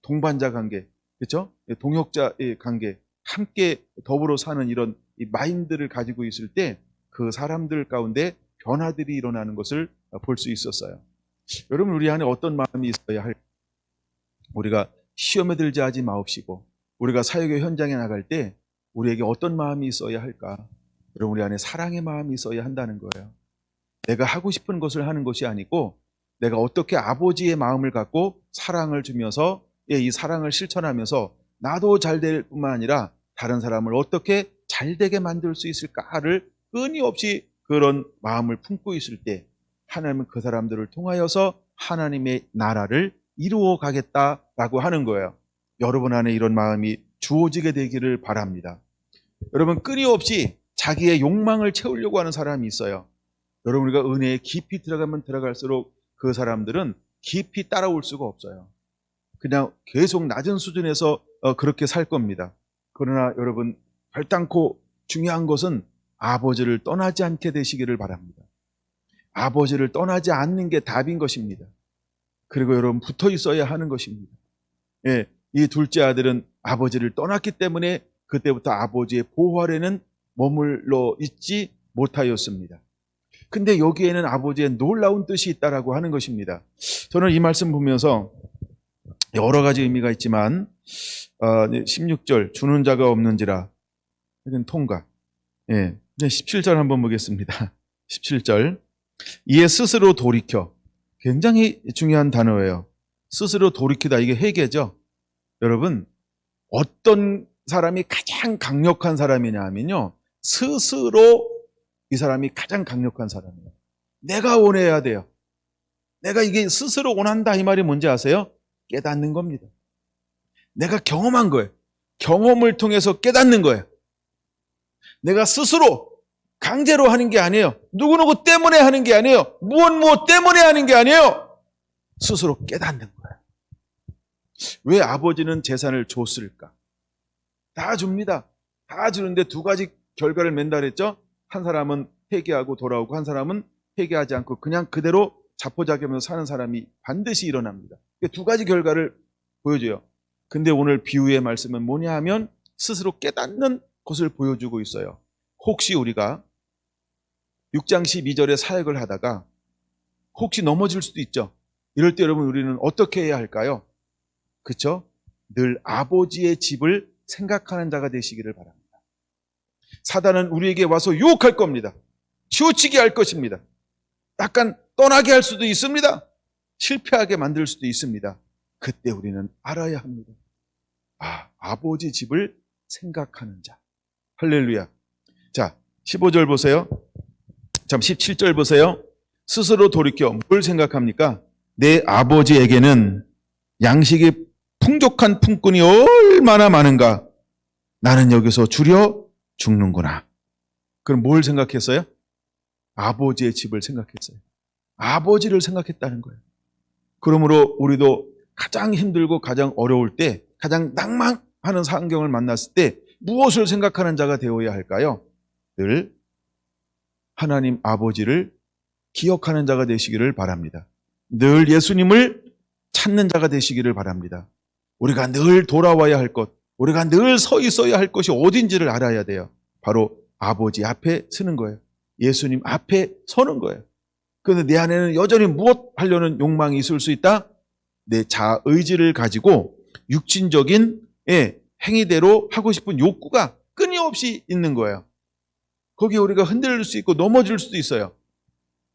동반자 관계, 그렇죠? 동역자의 관계, 함께 더불어 사는 이런 이 마인드를 가지고 있을 때 그 사람들 가운데 변화들이 일어나는 것을 볼 수 있었어요. 여러분, 우리 안에 어떤 마음이 있어야 할까? 우리가 시험에 들지 하지 마옵시고, 우리가 사역의 현장에 나갈 때 우리에게 어떤 마음이 있어야 할까? 여러분, 우리 안에 사랑의 마음이 있어야 한다는 거예요. 내가 하고 싶은 것을 하는 것이 아니고 내가 어떻게 아버지의 마음을 갖고 사랑을 주면서 이 사랑을 실천하면서 나도 잘 될 뿐만 아니라 다른 사람을 어떻게 잘 되게 만들 수 있을까를 끊임없이 그런 마음을 품고 있을 때 하나님은 그 사람들을 통하여서 하나님의 나라를 이루어 가겠다라고 하는 거예요. 여러분 안에 이런 마음이 주어지게 되기를 바랍니다. 여러분, 끊임없이 자기의 욕망을 채우려고 하는 사람이 있어요. 여러분, 우리가 은혜에 깊이 들어가면 들어갈수록 그 사람들은 깊이 따라올 수가 없어요. 그냥 계속 낮은 수준에서 그렇게 살 겁니다. 그러나 여러분, 결단코 중요한 것은 아버지를 떠나지 않게 되시기를 바랍니다. 아버지를 떠나지 않는 게 답인 것입니다. 그리고 여러분, 붙어 있어야 하는 것입니다. 예, 이 둘째 아들은 아버지를 떠났기 때문에 그때부터 아버지의 보호 아래는 머물러 있지 못하였습니다. 근데 여기에는 아버지의 놀라운 뜻이 있다라고 하는 것입니다. 저는 이 말씀 보면서 여러 가지 의미가 있지만 16절 주는 자가 없는지라, 이건 통과. 예, 17절 한번 보겠습니다. 17절 이에 스스로 돌이켜, 굉장히 중요한 단어예요. 스스로 돌이키다, 이게 회개죠. 여러분, 어떤 사람이 가장 강력한 사람이냐 하면요, 스스로 이 사람이 가장 강력한 사람이에요. 내가 원해야 돼요. 내가 이게 스스로 원한다, 이 말이 뭔지 아세요? 깨닫는 겁니다. 내가 경험한 거예요. 경험을 통해서 깨닫는 거예요. 내가 스스로 강제로 하는 게 아니에요. 누구누구 때문에 하는 게 아니에요. 무엇 때문에 하는 게 아니에요. 스스로 깨닫는 거예요. 왜 아버지는 재산을 줬을까? 다 줍니다. 다 주는데 두 가지 결과를 맺는다 그랬죠? 한 사람은 회개하고 돌아오고, 한 사람은 회개하지 않고 그냥 그대로 자포자기하면서 사는 사람이 반드시 일어납니다. 두 가지 결과를 보여줘요. 근데 오늘 비유의 말씀은 뭐냐 하면 스스로 깨닫는 것을 보여주고 있어요. 혹시 우리가 6장 12절에 사역을 하다가 혹시 넘어질 수도 있죠. 이럴 때 여러분, 우리는 어떻게 해야 할까요? 그렇죠? 늘 아버지의 집을 생각하는 자가 되시기를 바랍니다. 사단은 우리에게 와서 유혹할 겁니다. 치우치게 할 것입니다. 약간 떠나게 할 수도 있습니다. 실패하게 만들 수도 있습니다. 그때 우리는 알아야 합니다. 아버지 집을 생각하는 자. 할렐루야. 자, 15절 보세요. 17절 보세요. 스스로 돌이켜 뭘 생각합니까? 내 아버지에게는 양식이 풍족한 품꾼이 얼마나 많은가. 나는 여기서 줄여 죽는구나. 그럼 뭘 생각했어요? 아버지의 집을 생각했어요. 아버지를 생각했다는 거예요. 그러므로 우리도 가장 힘들고 가장 어려울 때, 가장 낭망하는 환경을 만났을 때 무엇을 생각하는 자가 되어야 할까요? 늘 하나님 아버지를 기억하는 자가 되시기를 바랍니다. 늘 예수님을 찾는 자가 되시기를 바랍니다. 우리가 늘 돌아와야 할 것, 우리가 늘 서 있어야 할 것이 어딘지를 알아야 돼요. 바로 아버지 앞에 서는 거예요. 예수님 앞에 서는 거예요. 그런데 내 안에는 여전히 무엇 하려는 욕망이 있을 수 있다? 내 자아 의지를 가지고 육신적인 행위대로 하고 싶은 욕구가 끊임없이 있는 거예요. 거기에 우리가 흔들릴 수 있고 넘어질 수도 있어요.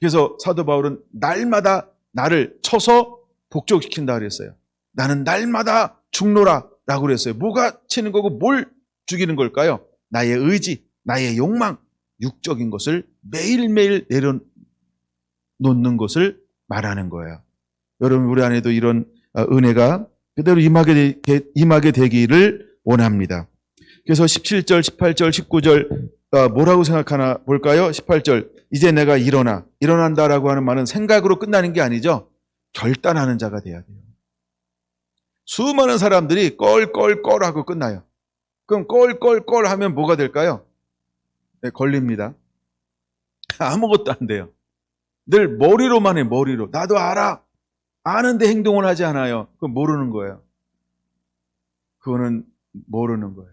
그래서 사도 바울은 날마다 나를 쳐서 복종시킨다 그랬어요. 나는 날마다 죽노라 라고 그랬어요. 뭐가 치는 거고 뭘 죽이는 걸까요? 나의 의지, 나의 욕망, 육적인 것을 매일매일 내려놓는 것을 말하는 거예요. 여러분, 우리 안에도 이런 은혜가 그대로 임하게 되기를 원합니다. 그래서 17절, 18절, 19절 뭐라고 생각하나 볼까요? 18절 이제 내가 일어난다라고 하는 말은 생각으로 끝나는 게 아니죠. 결단하는 자가 돼야 돼요. 수많은 사람들이 껄껄껄 하고 끝나요. 그럼 껄껄껄 하면 뭐가 될까요? 네, 걸립니다. 아무것도 안 돼요. 늘 머리로만 해, 머리로. 나도 알아. 아는데 행동을 하지 않아요. 그건 모르는 거예요. 그거는 모르는 거예요.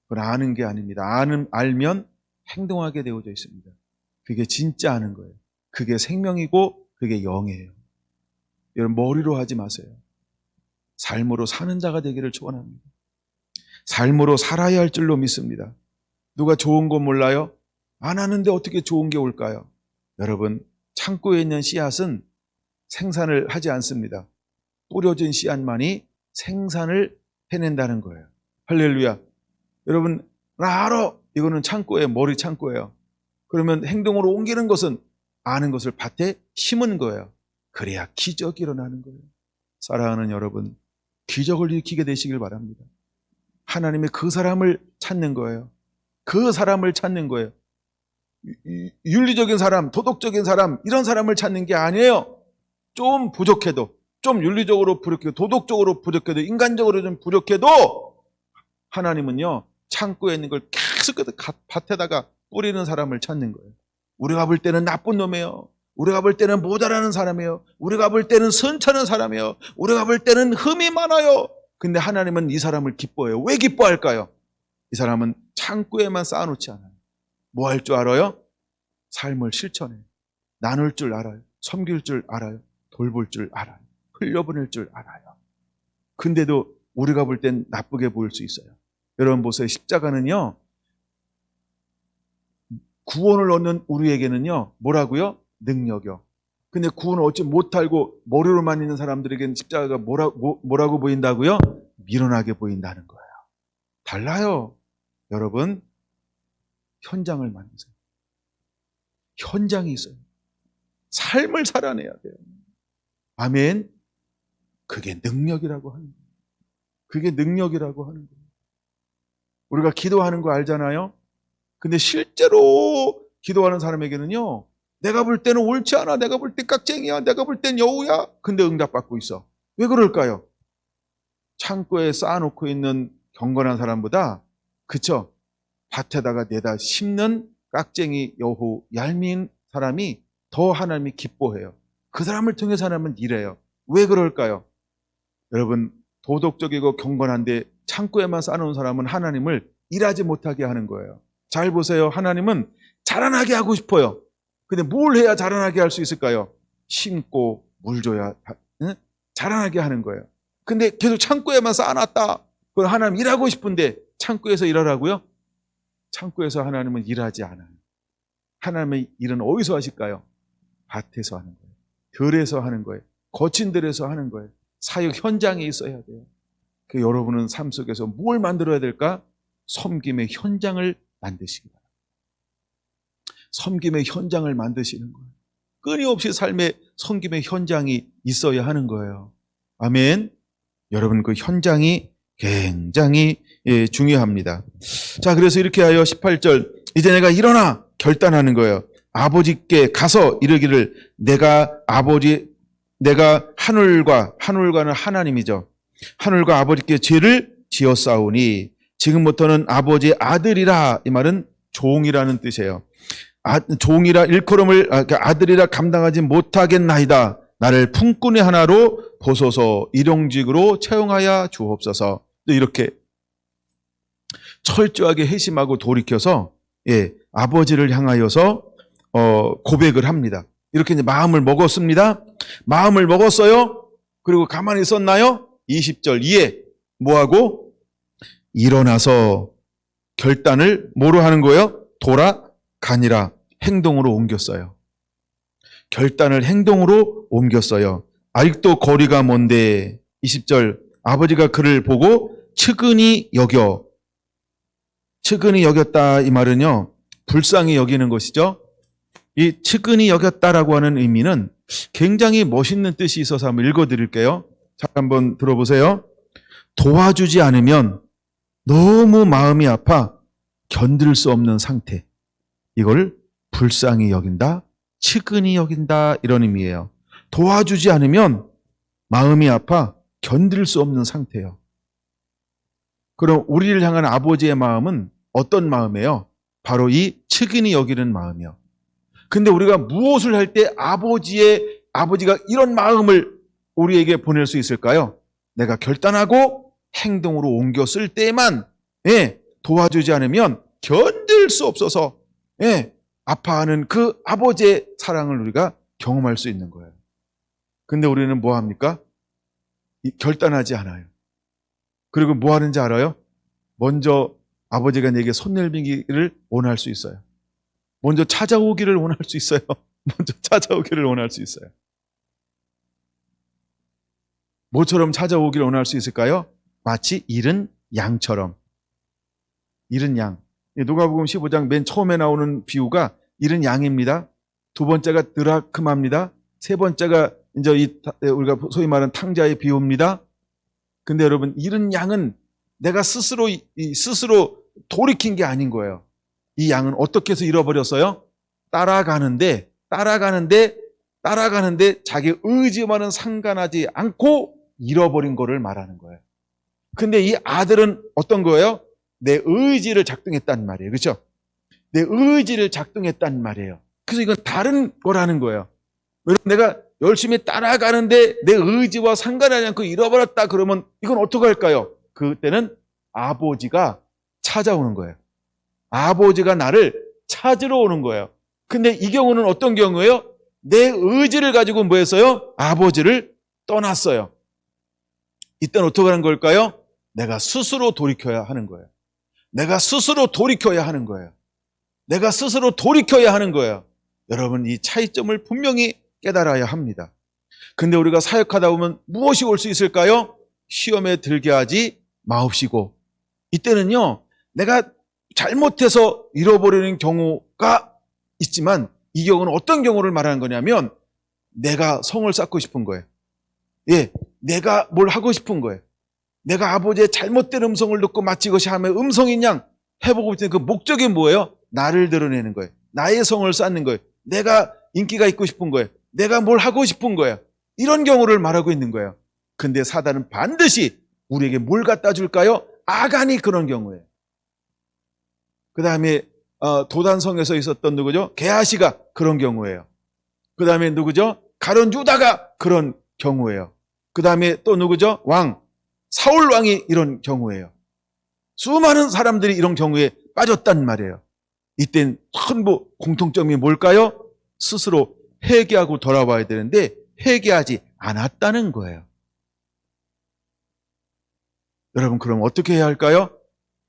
그건 아는 게 아닙니다. 알면 행동하게 되어져 있습니다. 그게 진짜 아는 거예요. 그게 생명이고 그게 영이에요. 여러분, 머리로 하지 마세요. 삶으로 사는 자가 되기를 축원합니다. 삶으로 살아야 할 줄로 믿습니다. 누가 좋은 거 몰라요? 안 하는데 어떻게 좋은 게 올까요? 여러분, 창고에 있는 씨앗은 생산을 하지 않습니다. 뿌려진 씨앗만이 생산을 해낸다는 거예요. 할렐루야. 여러분, 나 알아. 이거는 창고예요. 머리 창고예요. 그러면 행동으로 옮기는 것은 아는 것을 밭에 심은 거예요. 그래야 기적이 일어나는 거예요. 사랑하는 여러분, 기적을 일으키게 되시길 바랍니다. 하나님의 그 사람을 찾는 거예요. 그 사람을 찾는 거예요. 윤리적인 사람, 도덕적인 사람, 이런 사람을 찾는 게 아니에요. 좀 부족해도, 좀 윤리적으로 부족해도, 도덕적으로 부족해도, 인간적으로 좀 부족해도 하나님은요, 창고에 있는 걸 계속 밭에다가 뿌리는 사람을 찾는 거예요. 우리가 볼 때는 나쁜 놈이에요. 우리가 볼 때는 모자라는 사람이에요. 우리가 볼 때는 선차는 사람이에요. 우리가 볼 때는 흠이 많아요. 근데 하나님은 이 사람을 기뻐해요. 왜 기뻐할까요? 이 사람은 창고에만 쌓아놓지 않아요. 뭐 할 줄 알아요? 삶을 실천해요. 나눌 줄 알아요. 섬길 줄 알아요. 돌볼 줄 알아요. 흘려보낼 줄 알아요. 근데도 우리가 볼 땐 나쁘게 보일 수 있어요. 여러분 보세요. 십자가는요, 구원을 얻는 우리에게는요, 뭐라고요? 능력이요. 근데 구원을 얻지 못하고 머리로만 있는 사람들에게는 십자가가 뭐라고 보인다고요? 미련하게 보인다는 거예요. 달라요. 여러분, 현장을 만드세요. 현장이 있어요. 삶을 살아내야 돼요. 아멘. 그게 능력이라고 하는 거예요. 그게 능력이라고 하는 거예요. 우리가 기도하는 거 알잖아요. 근데 실제로 기도하는 사람에게는요, 내가 볼 때는 옳지 않아. 내가 볼 때 깍쟁이야. 내가 볼 땐 여우야. 근데 응답받고 있어. 왜 그럴까요? 창고에 쌓아놓고 있는 경건한 사람보다, 그쵸? 밭에다가 내다 심는 깍쟁이, 여우, 얄미운 사람이 더 하나님이 기뻐해요. 그 사람을 통해서 하나님은 일해요. 왜 그럴까요? 여러분, 도덕적이고 경건한데 창고에만 쌓아놓은 사람은 하나님을 일하지 못하게 하는 거예요. 잘 보세요. 하나님은 자라나게 하고 싶어요. 근데 뭘 해야 자라나게 할 수 있을까요? 심고 물 줘야 자라나게 하는 거예요. 근데 계속 창고에만 쌓아놨다. 그럼 하나님 일하고 싶은데 창고에서 일하라고요? 창고에서 하나님은 일하지 않아요. 하나님의 일은 어디서 하실까요? 밭에서 하는 거예요. 들에서 하는 거예요. 거친 들에서 하는 거예요. 사역 현장에 있어야 돼요. 그 여러분은 삶 속에서 뭘 만들어야 될까? 섬김의 현장을 만드시기 바랍니다. 섬김의 현장을 만드시는 거예요. 끊임없이 삶의 섬김의 현장이 있어야 하는 거예요. 아멘. 여러분, 그 현장이 굉장히 중요합니다. 자, 그래서 이렇게 하여 18절, 이제 내가 일어나 결단하는 거예요. 아버지께 가서 이르기를, 내가 하늘과는 하나님이죠. 하늘과 아버지께 죄를 지었사오니 지금부터는 아버지의 아들이라. 이 말은 종이라는 뜻이에요. 종이라 일컬음을 아들이라 감당하지 못하겠나이다. 나를 품꾼의 하나로 보소서. 일용직으로 채용하여 주옵소서. 이렇게 철저하게 회심하고 돌이켜서 아버지를 향하여서 고백을 합니다. 이렇게 이제 마음을 먹었습니다. 마음을 먹었어요. 그리고 가만히 있었나요? 20절 이에 뭐하고? 일어나서 결단을 뭐로 하는 거예요? 돌아가니라. 행동으로 옮겼어요. 결단을 행동으로 옮겼어요. 아직도 거리가 먼데 20절 아버지가 그를 보고 측은히 여겼다. 이 말은요, 불쌍히 여기는 것이죠. 이 측은히 여겼다라고 하는 의미는 굉장히 멋있는 뜻이 있어서 한번 읽어드릴게요. 자, 한번 들어보세요. 도와주지 않으면 너무 마음이 아파 견딜 수 없는 상태. 이걸 불쌍히 여긴다, 측은히 여긴다, 이런 의미예요. 도와주지 않으면 마음이 아파 견딜 수 없는 상태예요. 그럼 우리를 향한 아버지의 마음은 어떤 마음이에요? 바로 이 측은히 여기는 마음이요. 근데 우리가 무엇을 할 때 아버지가 이런 마음을 우리에게 보낼 수 있을까요? 내가 결단하고 행동으로 옮겨 쓸 때만 도와주지 않으면 견딜 수 없어서 아파하는 그 아버지의 사랑을 우리가 경험할 수 있는 거예요. 근데 우리는 뭐 합니까? 결단하지 않아요. 그리고 뭐 하는지 알아요? 먼저 아버지가 내게 손 내밀기를 원할 수 있어요. 먼저 찾아오기를 원할 수 있어요. 먼저 찾아오기를 원할 수 있어요. 뭐처럼 찾아오기를 원할 수 있을까요? 마치 잃은 양처럼. 잃은 양. 누가복음 15장 맨 처음에 나오는 비유가 잃은 양입니다. 두 번째가 드라크마입니다. 세 번째가 이제 우리가 소위 말하는 탕자의 비유입니다. 근데 여러분, 잃은 양은 내가 스스로 돌이킨 게 아닌 거예요. 이 양은 어떻게 해서 잃어버렸어요? 따라가는데 자기 의지와는 상관하지 않고 잃어버린 거를 말하는 거예요. 근데 이 아들은 어떤 거예요? 내 의지를 작동했단 말이에요. 그렇죠? 내 의지를 작동했단 말이에요. 그래서 이건 다른 거라는 거예요. 내가 열심히 따라가는데 내 의지와 상관하지 않고 잃어버렸다 그러면 이건 어떻게 할까요? 그때는 아버지가 찾아오는 거예요. 아버지가 나를 찾으러 오는 거예요. 근데 이 경우는 어떤 경우예요? 내 의지를 가지고 뭐 했어요? 아버지를 떠났어요. 이때는 어떻게 하는 걸까요? 내가 스스로 돌이켜야 하는 거예요. 내가 스스로 돌이켜야 하는 거예요. 내가 스스로 돌이켜야 하는 거예요. 여러분, 이 차이점을 분명히 깨달아야 합니다. 근데 우리가 사역하다 보면 무엇이 올 수 있을까요? 시험에 들게 하지 마옵시고. 이때는요, 내가 잘못해서 잃어버리는 경우가 있지만 이 경우는 어떤 경우를 말하는 거냐면 내가 성을 쌓고 싶은 거예요. 내가 뭘 하고 싶은 거예요. 내가 아버지의 잘못된 음성을 듣고 마치 이것이 하면 음성인 양 해보고 있는 그 목적이 뭐예요? 나를 드러내는 거예요. 나의 성을 쌓는 거예요. 내가 인기가 있고 싶은 거예요. 내가 뭘 하고 싶은 거예요. 이런 경우를 말하고 있는 거예요. 근데 사단은 반드시 우리에게 뭘 갖다 줄까요? 아간이 그런 경우예요. 그 다음에 도단성에서 있었던 누구죠? 게하시가 그런 경우예요. 그 다음에 누구죠? 가룟 유다가 그런 경우예요. 그 다음에 또 누구죠? 왕 사울 왕이 이런 경우예요. 수많은 사람들이 이런 경우에 빠졌단 말이에요. 이땐 전부 공통점이 뭘까요? 스스로 회개하고 돌아와야 되는데 회개하지 않았다는 거예요. 여러분, 그럼 어떻게 해야 할까요?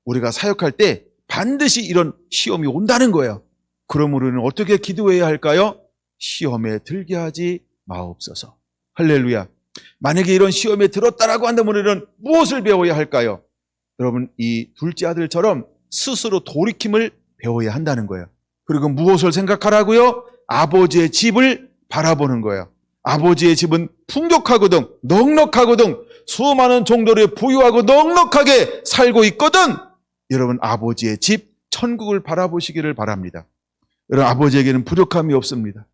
우리가 사역할 때 반드시 이런 시험이 온다는 거예요. 그럼 우리는 어떻게 기도해야 할까요? 시험에 들게 하지 마옵소서. 할렐루야. 만약에 이런 시험에 들었다라고 한다면 우리는 무엇을 배워야 할까요? 여러분, 이 둘째 아들처럼 스스로 돌이킴을 배워야 한다는 거예요. 그리고 무엇을 생각하라고요? 아버지의 집을 바라보는 거예요. 아버지의 집은 풍족하거든, 넉넉하거든, 수많은 종들이 부유하고 넉넉하게 살고 있거든. 여러분, 아버지의 집, 천국을 바라보시기를 바랍니다. 여러분, 아버지에게는 부족함이 없습니다.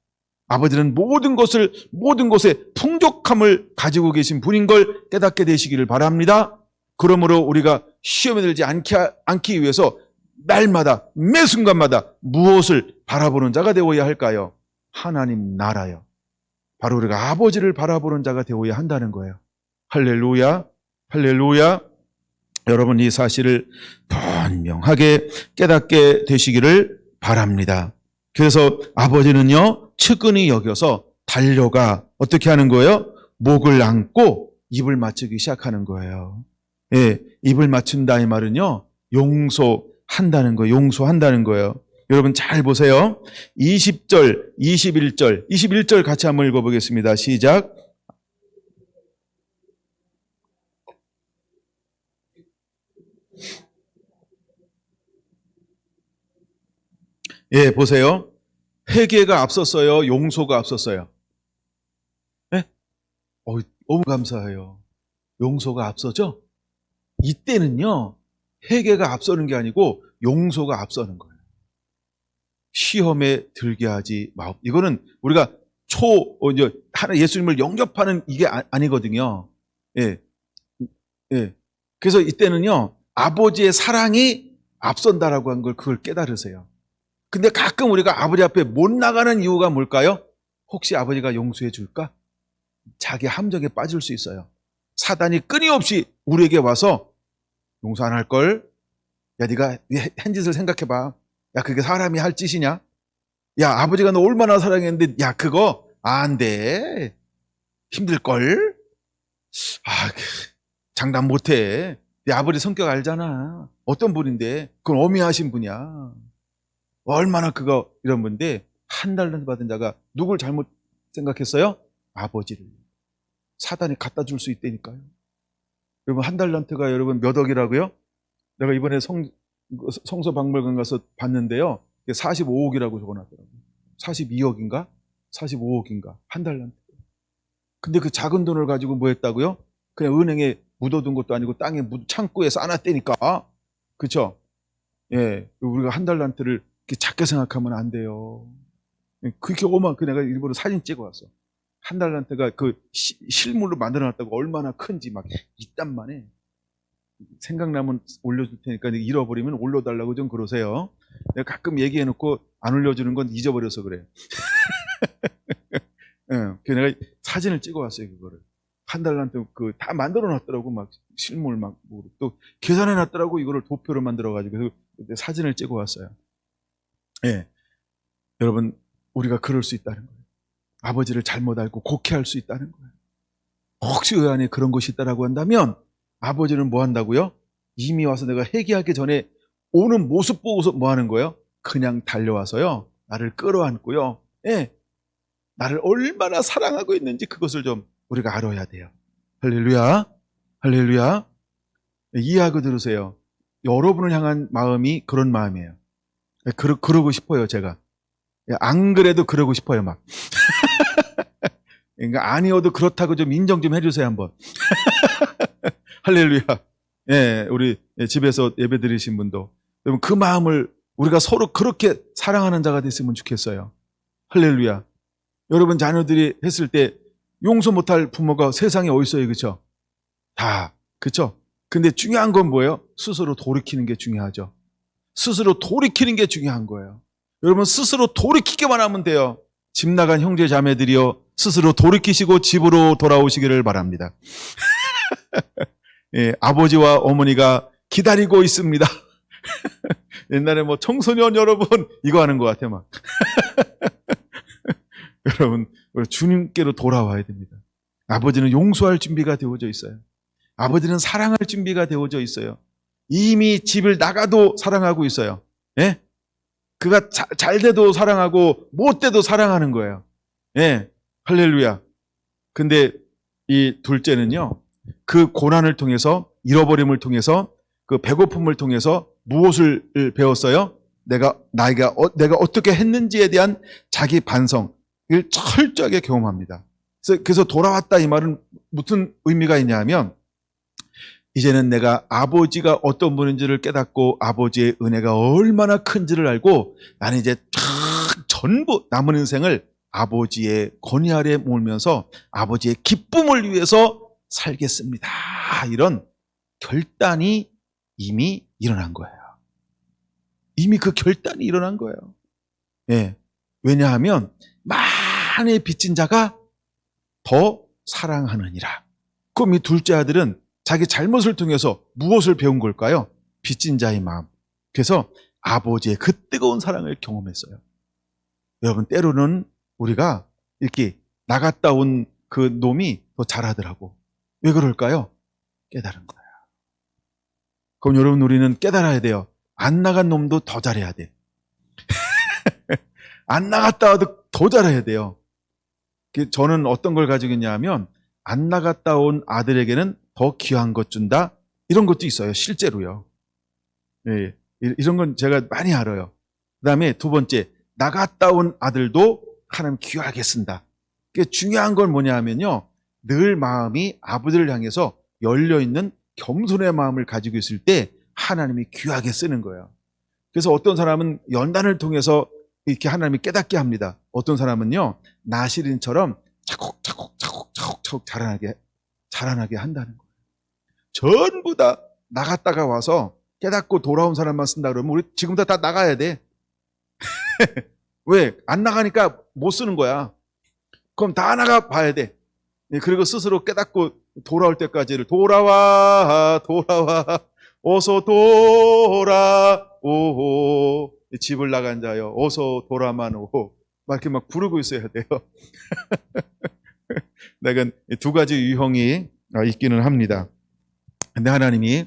아버지는 모든 곳에 풍족함을 가지고 계신 분인 걸 깨닫게 되시기를 바랍니다. 그러므로 우리가 시험에 들지 않기 위해서 날마다, 매 순간마다 무엇을 바라보는 자가 되어야 할까요? 하나님 나라요. 바로 우리가 아버지를 바라보는 자가 되어야 한다는 거예요. 할렐루야, 할렐루야. 여러분, 이 사실을 분명하게 깨닫게 되시기를 바랍니다. 그래서 아버지는요, 측은히 여겨서 달려가 어떻게 하는 거예요? 목을 안고 입을 맞추기 시작하는 거예요. 입을 맞춘다 이 말은요, 용서한다는 거예요. 여러분 잘 보세요. 20절, 21절 같이 한번 읽어보겠습니다. 시작. 보세요. 회개가 앞섰어요? 용서가 앞섰어요? 너무 감사해요. 용서가 앞서죠? 이때는요, 회개가 앞서는 게 아니고 용서가 앞서는 거예요. 시험에 들게 하지 마옵. 이거는 우리가 예수님을 영접하는 이게 아니거든요. 그래서 이때는요, 아버지의 사랑이 앞선다라고 한 걸 그걸 깨달으세요. 근데 가끔 우리가 아버지 앞에 못 나가는 이유가 뭘까요? 혹시 아버지가 용서해 줄까? 자기 함정에 빠질 수 있어요. 사단이 끊임없이 우리에게 와서 용서 안 할걸? 야, 네가 한 짓을 생각해봐. 야, 그게 사람이 할 짓이냐? 야, 아버지가 너 얼마나 사랑했는데, 야, 그거 안 돼. 힘들걸? 아, 장담 못해. 네 아버지 성격 알잖아. 어떤 분인데, 그건 어미하신 분이야. 얼마나 그거 이런 분인데, 한 달란트 받은 자가 누굴 잘못 생각했어요? 아버지를. 사단이 갖다 줄 수 있다니까요. 여러분, 한 달란트가 여러분 몇 억이라고요? 내가 이번에 성서 박물관 가서 봤는데요. 45억이라고 적어놨더라고요. 42억인가? 45억인가? 한 달란트. 근데 그 작은 돈을 가지고 뭐 했다고요? 그냥 은행에 묻어둔 것도 아니고 땅에 창고에 쌓아놨다니까. 그쵸? 예. 우리가 한 달란트를 이렇게 작게 생각하면 안 돼요. 그렇게 그 내가 일부러 사진 찍어 왔어. 한 달란트가 그 실물로 만들어놨다고 얼마나 큰지 막 이딴만 해. 생각나면 올려줄 테니까 잃어버리면 올려달라고 좀 그러세요. 내가 가끔 얘기해놓고 안 올려주는 건 잊어버려서 그래. 예, 그래서 내가 사진을 찍어왔어요, 그거를. 한 달란트 다 만들어놨더라고, 막 실물 막 또 계산해놨더라고, 이거를 도표로 만들어가지고 그래서 사진을 찍어왔어요. 예, 여러분 우리가 그럴 수 있다는 거예요. 아버지를 잘못 알고 곡해할 수 있다는 거예요. 혹시 의 안에 그런 것이 있다라고 한다면 아버지는 뭐 한다고요? 이미 와서 내가 회개하기 전에 오는 모습 보고서 뭐 하는 거예요? 그냥 달려와서요, 나를 끌어안고요. 예, 나를 얼마나 사랑하고 있는지 그것을 좀 우리가 알아야 돼요. 할렐루야, 할렐루야. 이해하고 들으세요. 여러분을 향한 마음이 그런 마음이에요. 그러고 싶어요, 제가. 안 그래도 그러고 싶어요, 막. 그러니까 아니어도 그렇다고 좀 인정 좀 해주세요, 한번. 할렐루야. 예, 우리 집에서 예배 드리신 분도 여러분 그 마음을 우리가 서로 그렇게 사랑하는 자가 됐으면 좋겠어요. 할렐루야. 여러분 자녀들이 했을 때 용서 못할 부모가 세상에 어디 있어요, 그렇죠? 다, 그렇죠? 근데 중요한 건 뭐예요? 스스로 돌이키는 게 중요하죠. 스스로 돌이키는 게 중요한 거예요. 여러분 스스로 돌이키기만 하면 돼요. 집 나간 형제 자매들이요, 스스로 돌이키시고 집으로 돌아오시기를 바랍니다. 예, 아버지와 어머니가 기다리고 있습니다. 옛날에 뭐 청소년 여러분 이거 하는 것 같아 막. 여러분 주님께로 돌아와야 됩니다. 아버지는 용서할 준비가 되어져 있어요. 아버지는 사랑할 준비가 되어져 있어요. 이미 집을 나가도 사랑하고 있어요. 예? 그가 잘 돼도 사랑하고 못 돼도 사랑하는 거예요. 예, 할렐루야. 근데 이 둘째는요, 그 고난을 통해서, 잃어버림을 통해서, 그 배고픔을 통해서 무엇을 배웠어요? 내가 어떻게 했는지에 대한 자기 반성을 철저하게 경험합니다. 그래서 돌아왔다 이 말은 무슨 의미가 있냐면, 이제는 내가 아버지가 어떤 분인지를 깨닫고 아버지의 은혜가 얼마나 큰지를 알고 나는 이제 전부 남은 인생을 아버지의 권위 아래 몰면서 아버지의 기쁨을 위해서 살겠습니다. 이런 결단이 이미 일어난 거예요. 이미 그 결단이 일어난 거예요. 예. 왜냐하면 많이 빚진 자가 더 사랑하느니라. 그럼 이 둘째 아들은 자기 잘못을 통해서 무엇을 배운 걸까요? 빚진 자의 마음. 그래서 아버지의 그 뜨거운 사랑을 경험했어요. 여러분 때로는 우리가 이렇게 나갔다 온 그 놈이 더 잘하더라고. 왜 그럴까요? 깨달은 거야. 그럼 여러분 우리는 깨달아야 돼요. 안 나간 놈도 더 잘해야 돼. 안 나갔다 와도 더 잘해야 돼요. 저는 어떤 걸 가지고 있냐 하면 안 나갔다 온 아들에게는 더 귀한 것 준다. 이런 것도 있어요. 실제로요. 예, 이런 건 제가 많이 알아요. 그 다음에 두 번째, 나갔다 온 아들도 하나님 귀하게 쓴다. 중요한 건 뭐냐 하면요, 늘 마음이 아버지를 향해서 열려있는 겸손의 마음을 가지고 있을 때 하나님이 귀하게 쓰는 거예요. 그래서 어떤 사람은 연단을 통해서 이렇게 하나님이 깨닫게 합니다. 어떤 사람은요, 나시린처럼 차곡차곡 자라나게 한다는 거예요. 전부 다 나갔다가 와서 깨닫고 돌아온 사람만 쓴다 그러면 우리 지금 다 나가야 돼. 왜? 안 나가니까 못 쓰는 거야. 그럼 다 나가 봐야 돼. 예, 그리고 스스로 깨닫고 돌아올 때까지를 돌아와, 돌아와, 어서 돌아오. 집을 나간 자여, 어서 돌아만 오. 막 이렇게 막 부르고 있어야 돼요. 내가 두 가지 유형이 있기는 합니다. 근데 하나님이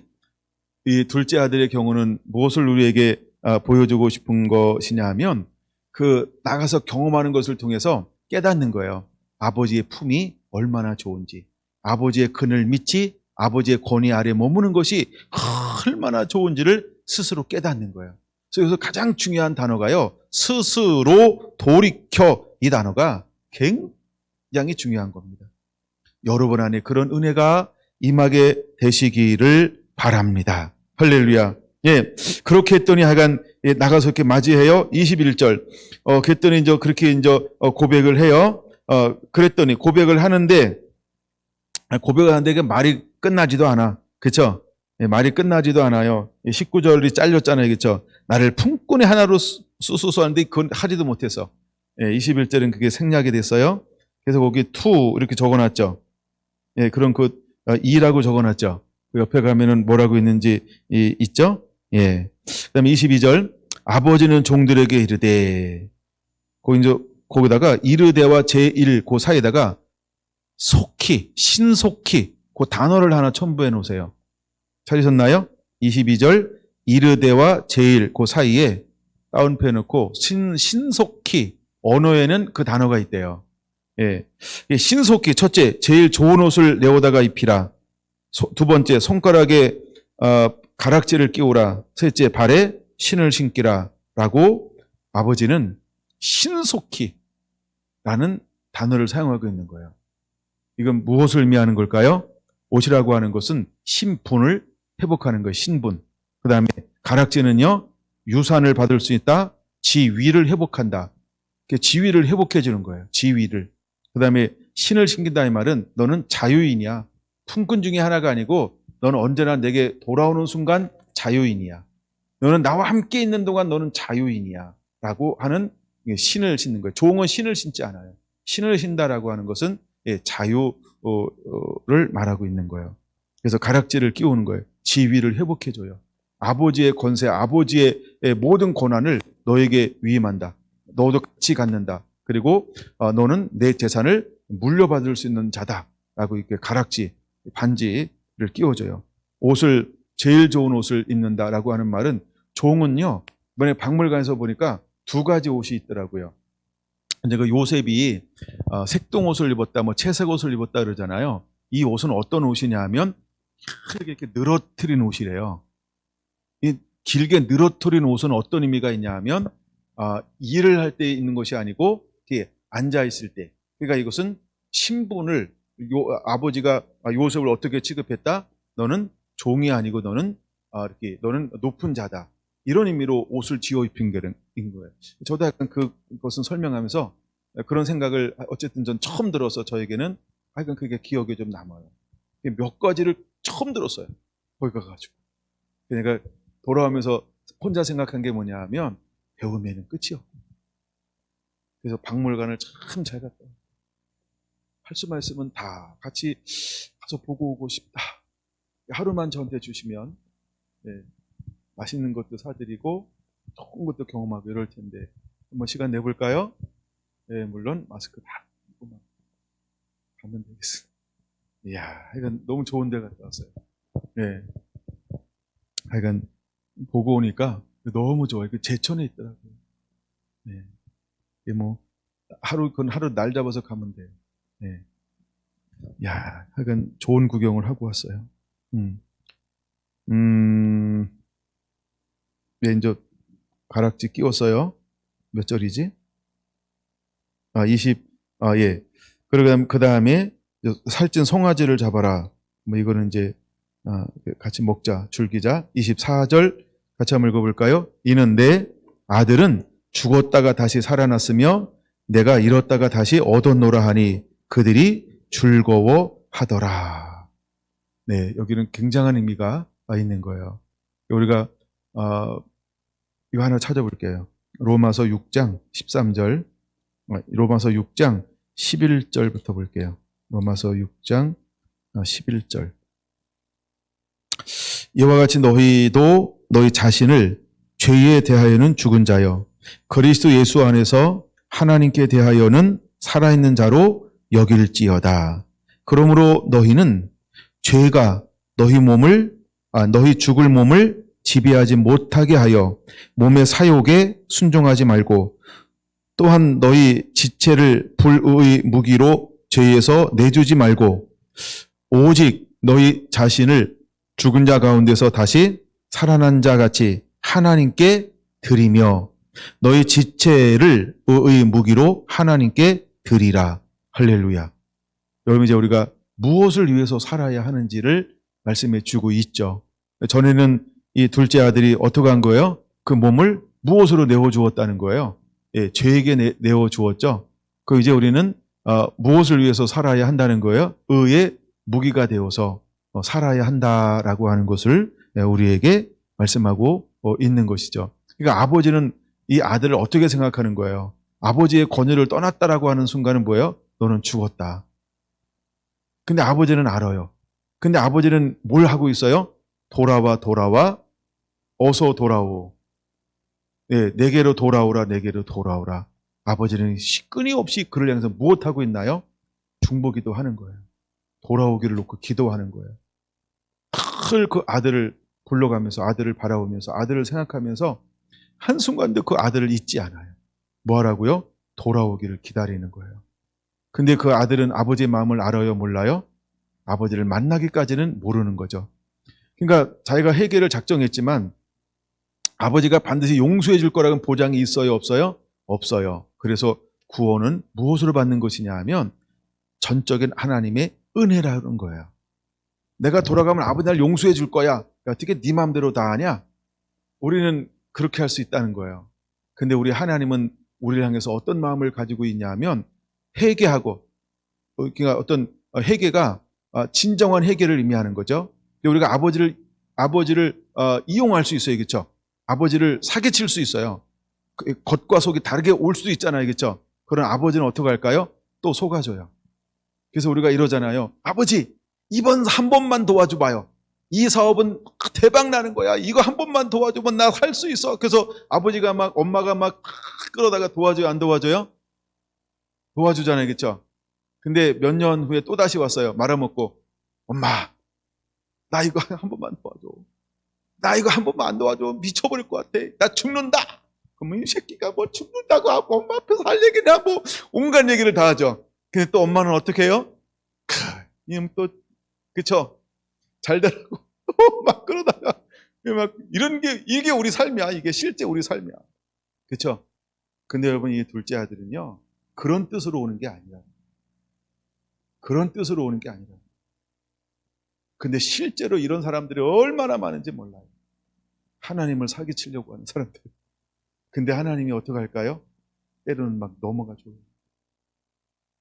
이 둘째 아들의 경우는 무엇을 우리에게 보여주고 싶은 것이냐 하면 그 나가서 경험하는 것을 통해서 깨닫는 거예요. 아버지의 품이 얼마나 좋은지, 아버지의 그늘 밑이 아버지의 권위 아래 머무는 것이 얼마나 좋은지를 스스로 깨닫는 거예요. 그래서 가장 중요한 단어가요, 스스로 돌이켜. 이 단어가 굉장히 중요한 겁니다. 여러분 안에 그런 은혜가 임하게 되시기를 바랍니다. 할렐루야. 예, 그렇게 했더니 하여간 나가서 이렇게 맞이해요. 21절. 그랬더니 이제 그렇게 이제 고백을 해요. 그랬더니 고백을 하는데 이게 말이 끝나지도 않아. 그쵸? 예, 말이 끝나지도 않아요. 19절이 잘렸잖아요. 그쵸? 나를 품꾼의 하나로 수수수 하는데 그건 하지도 못해서. 예, 21절은 그게 생략이 됐어요. 그래서 거기 to 이렇게 적어놨죠. 예, 그런 그 2라고 적어놨죠. 그 옆에 가면은 뭐라고 있는지 있죠? 예. 그다음에 22절 아버지는 종들에게 이르되 거기다가 이르되와 제1 그 사이에다가 속히 신속히 그 단어를 하나 첨부해 놓으세요. 찾으셨나요? 22절 이르되와 제1 그 사이에 다운표해 놓고 신속히 언어에는 그 단어가 있대요. 예. 신속히 첫째 제일 좋은 옷을 내오다가 입히라. 두 번째 손가락에 가락지를 끼우라. 셋째 발에 신을 신기라. 라고 아버지는 신속히 라는 단어를 사용하고 있는 거예요. 이건 무엇을 의미하는 걸까요? 옷이라고 하는 것은 신분을 회복하는 거예요. 신분. 그 다음에 가락지는요, 유산을 받을 수 있다. 지위를 회복한다. 지위를 회복해 주는 거예요. 지위를. 그 다음에 신을 신긴다 이 말은 너는 자유인이야. 품꾼 중에 하나가 아니고 너는 언제나 내게 돌아오는 순간 자유인이야. 너는 나와 함께 있는 동안 너는 자유인이야. 라고 하는 신을 신는 거예요. 종은 신을 신지 않아요. 신을 신다라고 하는 것은 자유를 말하고 있는 거예요. 그래서 가락지를 끼우는 거예요. 지위를 회복해줘요. 아버지의 권세, 아버지의 모든 권한을 너에게 위임한다. 너도 같이 갖는다. 그리고 너는 내 재산을 물려받을 수 있는 자다라고 이렇게 가락지, 반지를 끼워줘요. 옷을 제일 좋은 옷을 입는다라고 하는 말은 종은요. 이번에 박물관에서 보니까 두 가지 옷이 있더라고요. 이제 그 요셉이 색동 옷을 입었다, 뭐 채색 옷을 입었다 그러잖아요. 이 옷은 어떤 옷이냐 하면 이렇게 늘어뜨린 옷이래요. 이 길게 늘어뜨린 옷은 어떤 의미가 있냐 하면 일을 할 때 입는 것이 아니고 이렇게 앉아 있을 때. 그러니까 이것은 신분을 아버지가 요셉을 어떻게 취급했다? 너는 종이 아니고 너는 높은 자다. 이런 의미로 옷을 지어 입힌 거예요. 저도 약간 그것은 설명하면서 그런 생각을 어쨌든 전 처음 들어서 저에게는 하여간 그게 기억에 좀 남아요. 몇 가지를 처음 들었어요. 거기 가가지고. 그러니까 돌아오면서 혼자 생각한 게 뭐냐 하면 배움에는 끝이 없고. 그래서 박물관을 참 잘 갔다. 할 수만 있으면 다 같이 가서 보고 오고 싶다. 하루만 저한테 주시면 맛있는 것도 사드리고 좋은 것도 경험하고 이럴 텐데 한번 시간 내볼까요? 네, 물론 마스크 다 입고만 가면 되겠습니다. 이야, 하여간 너무 좋은 데 갔다 왔어요. 네. 하여간 보고 오니까 너무 좋아요. 그 제천에 있더라고요. 네. 이게 뭐 그건 하루 날 잡아서 가면 돼요. 네. 야, 하여간 좋은 구경을 하고 왔어요. 예, 이제 가락지 끼웠어요. 몇 절이지? 예. 그 다음에 살찐 송아지를 잡아라. 뭐 이거는 이제 같이 먹자, 줄기자. 24절 같이 한번 읽어볼까요? 이는 내 아들은 죽었다가 다시 살아났으며 내가 잃었다가 다시 얻었노라 하니 그들이 즐거워하더라. 네, 여기는 굉장한 의미가 있는 거예요. 우리가 이거 하나 찾아볼게요. 로마서 6장 13절, 로마서 6장 11절부터 볼게요. 로마서 6장 11절. 이와 같이 너희도 너희 자신을 죄에 대하여는 죽은 자여 그리스도 예수 안에서 하나님께 대하여는 살아있는 자로 여길지어다. 그러므로 너희는 죄가 너희 죽을 몸을 지배하지 못하게 하여 몸의 사욕에 순종하지 말고 또한 너희 지체를 불의의 무기로 죄에서 내주지 말고 오직 너희 자신을 죽은 자 가운데서 다시 살아난 자 같이 하나님께 드리며 너희 지체를 의의 무기로 하나님께 드리라. 할렐루야. 여러분 이제 우리가 무엇을 위해서 살아야 하는지를 말씀해 주고 있죠. 전에는 이 둘째 아들이 어떻게 한 거예요? 그 몸을 무엇으로 내어주었다는 거예요? 예, 죄에게 내어주었죠. 그 이제 우리는 무엇을 위해서 살아야 한다는 거예요? 의의 무기가 되어서 살아야 한다라고 하는 것을 우리에게 말씀하고 있는 것이죠. 그러니까 아버지는 이 아들을 어떻게 생각하는 거예요? 아버지의 권위를 떠났다라고 하는 순간은 뭐예요? 너는 죽었다. 근데 아버지는 알아요. 근데 아버지는 뭘 하고 있어요? 돌아와, 어서 돌아오. 네, 내게로 돌아오라, 내게로 돌아오라. 아버지는 끊임없이 그를 향해서 무엇하고 있나요? 중보기도 하는 거예요. 돌아오기를 놓고 기도하는 거예요. 늘 그 아들을 불러가면서 아들을 바라보면서 아들을 생각하면서 한순간도 그 아들을 잊지 않아요. 뭐 하라고요? 돌아오기를 기다리는 거예요. 근데 그 아들은 아버지의 마음을 알아요? 몰라요? 아버지를 만나기까지는 모르는 거죠. 그러니까 자기가 회개를 작정했지만 아버지가 반드시 용서해 줄 거라는 보장이 있어요? 없어요? 없어요. 그래서 구원은 무엇으로 받는 것이냐 하면 전적인 하나님의 은혜라는 거예요. 내가 돌아가면 아버지 날 용서해 줄 거야. 어떻게 네 마음대로 다 하냐? 우리는 그렇게 할 수 있다는 거예요. 근데 우리 하나님은 우리를 향해서 어떤 마음을 가지고 있냐 하면 회개하고, 그러니까 어떤 회개가 진정한 회개를 의미하는 거죠. 우리가 아버지를 이용할 수 있어요. 그렇죠? 아버지를 사기칠 수 있어요. 겉과 속이 다르게 올 수도 있잖아요. 그렇죠? 그런 아버지는 어떻게 할까요? 또 속아줘요. 그래서 우리가 이러잖아요. 아버지, 이번 한 번만 도와줘 봐요. 이 사업은 대박 나는 거야. 이거 한 번만 도와주면 나 살 수 있어. 그래서 아버지가 엄마가 끌어다가 도와줘요? 안 도와줘요? 도와주잖아요. 그렇죠? 근데 몇 년 후에 또 다시 왔어요. 말아먹고, 엄마, 나 이거 한 번만 도와줘. 나 이거 한 번만 안 도와줘. 미쳐버릴 것 같아. 나 죽는다. 그러면 이 새끼가 뭐 죽는다고 하고 엄마 앞에서 할 얘기나 뭐 온갖 얘기를 다 하죠. 근데 또 엄마는 어떻게 해요? 또 그쵸? 잘 되라고 막 그러다가 막 이런 게 이게 우리 삶이야. 이게 실제 우리 삶이야. 그쵸? 근데 여러분 이 둘째 아들은요 그런 뜻으로 오는 게 아니라 그런 뜻으로 오는 게 아니라 근데 실제로 이런 사람들이 얼마나 많은지 몰라요. 하나님을 사기치려고 하는 사람들. 근데 하나님이 어떻게 할까요? 때로는 막 넘어가줘요.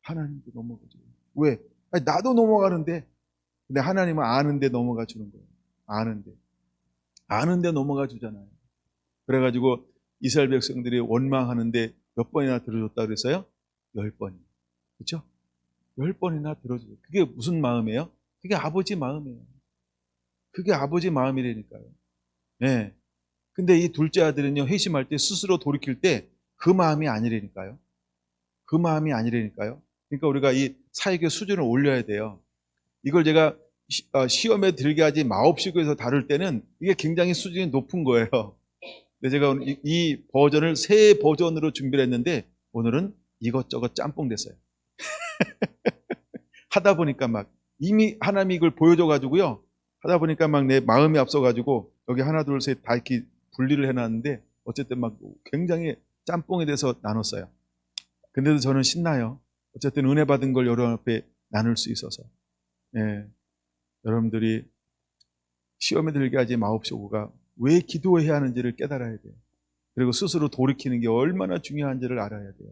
하나님도 넘어가줘요. 왜? 아니, 나도 넘어가는데 근데 하나님은 아는데 넘어가 주는 거예요. 아는데 넘어가 주잖아요. 그래가지고 이스라엘 백성들이 원망하는데 몇 번이나 들어줬다 그랬어요? 10번이. 그렇죠? 10번이나 들어줘요. 그게 무슨 마음이에요? 그게 아버지 마음이에요. 그게 아버지 마음이라니까요. 네. 근데 이 둘째 아들은요, 회심할 때 스스로 돌이킬 때 그 마음이 아니라니까요. 그 마음이 아니라니까요. 그러니까 우리가 이 사역의 수준을 올려야 돼요. 이걸 제가 시험에 들게 하지 마옵시고에서 다룰 때는 이게 굉장히 수준이 높은 거예요. 근데 제가 오늘 이 버전을 새 버전으로 준비를 했는데 오늘은 이것저것 짬뽕 됐어요. 하다 보니까 막 이미 하나님이 이걸 보여줘가지고요. 하다 보니까 막 내 마음이 앞서가지고 여기 하나 둘 셋 다 이렇게 분리를 해놨는데 어쨌든 막 굉장히 짬뽕에 대해서 나눴어요. 근데도 저는 신나요. 어쨌든 은혜 받은 걸 여러분 앞에 나눌 수 있어서. 예. 여러분들이 시험에 들게 하지 마옵시고가 왜 기도해야 하는지를 깨달아야 돼요. 그리고 스스로 돌이키는 게 얼마나 중요한지를 알아야 돼요.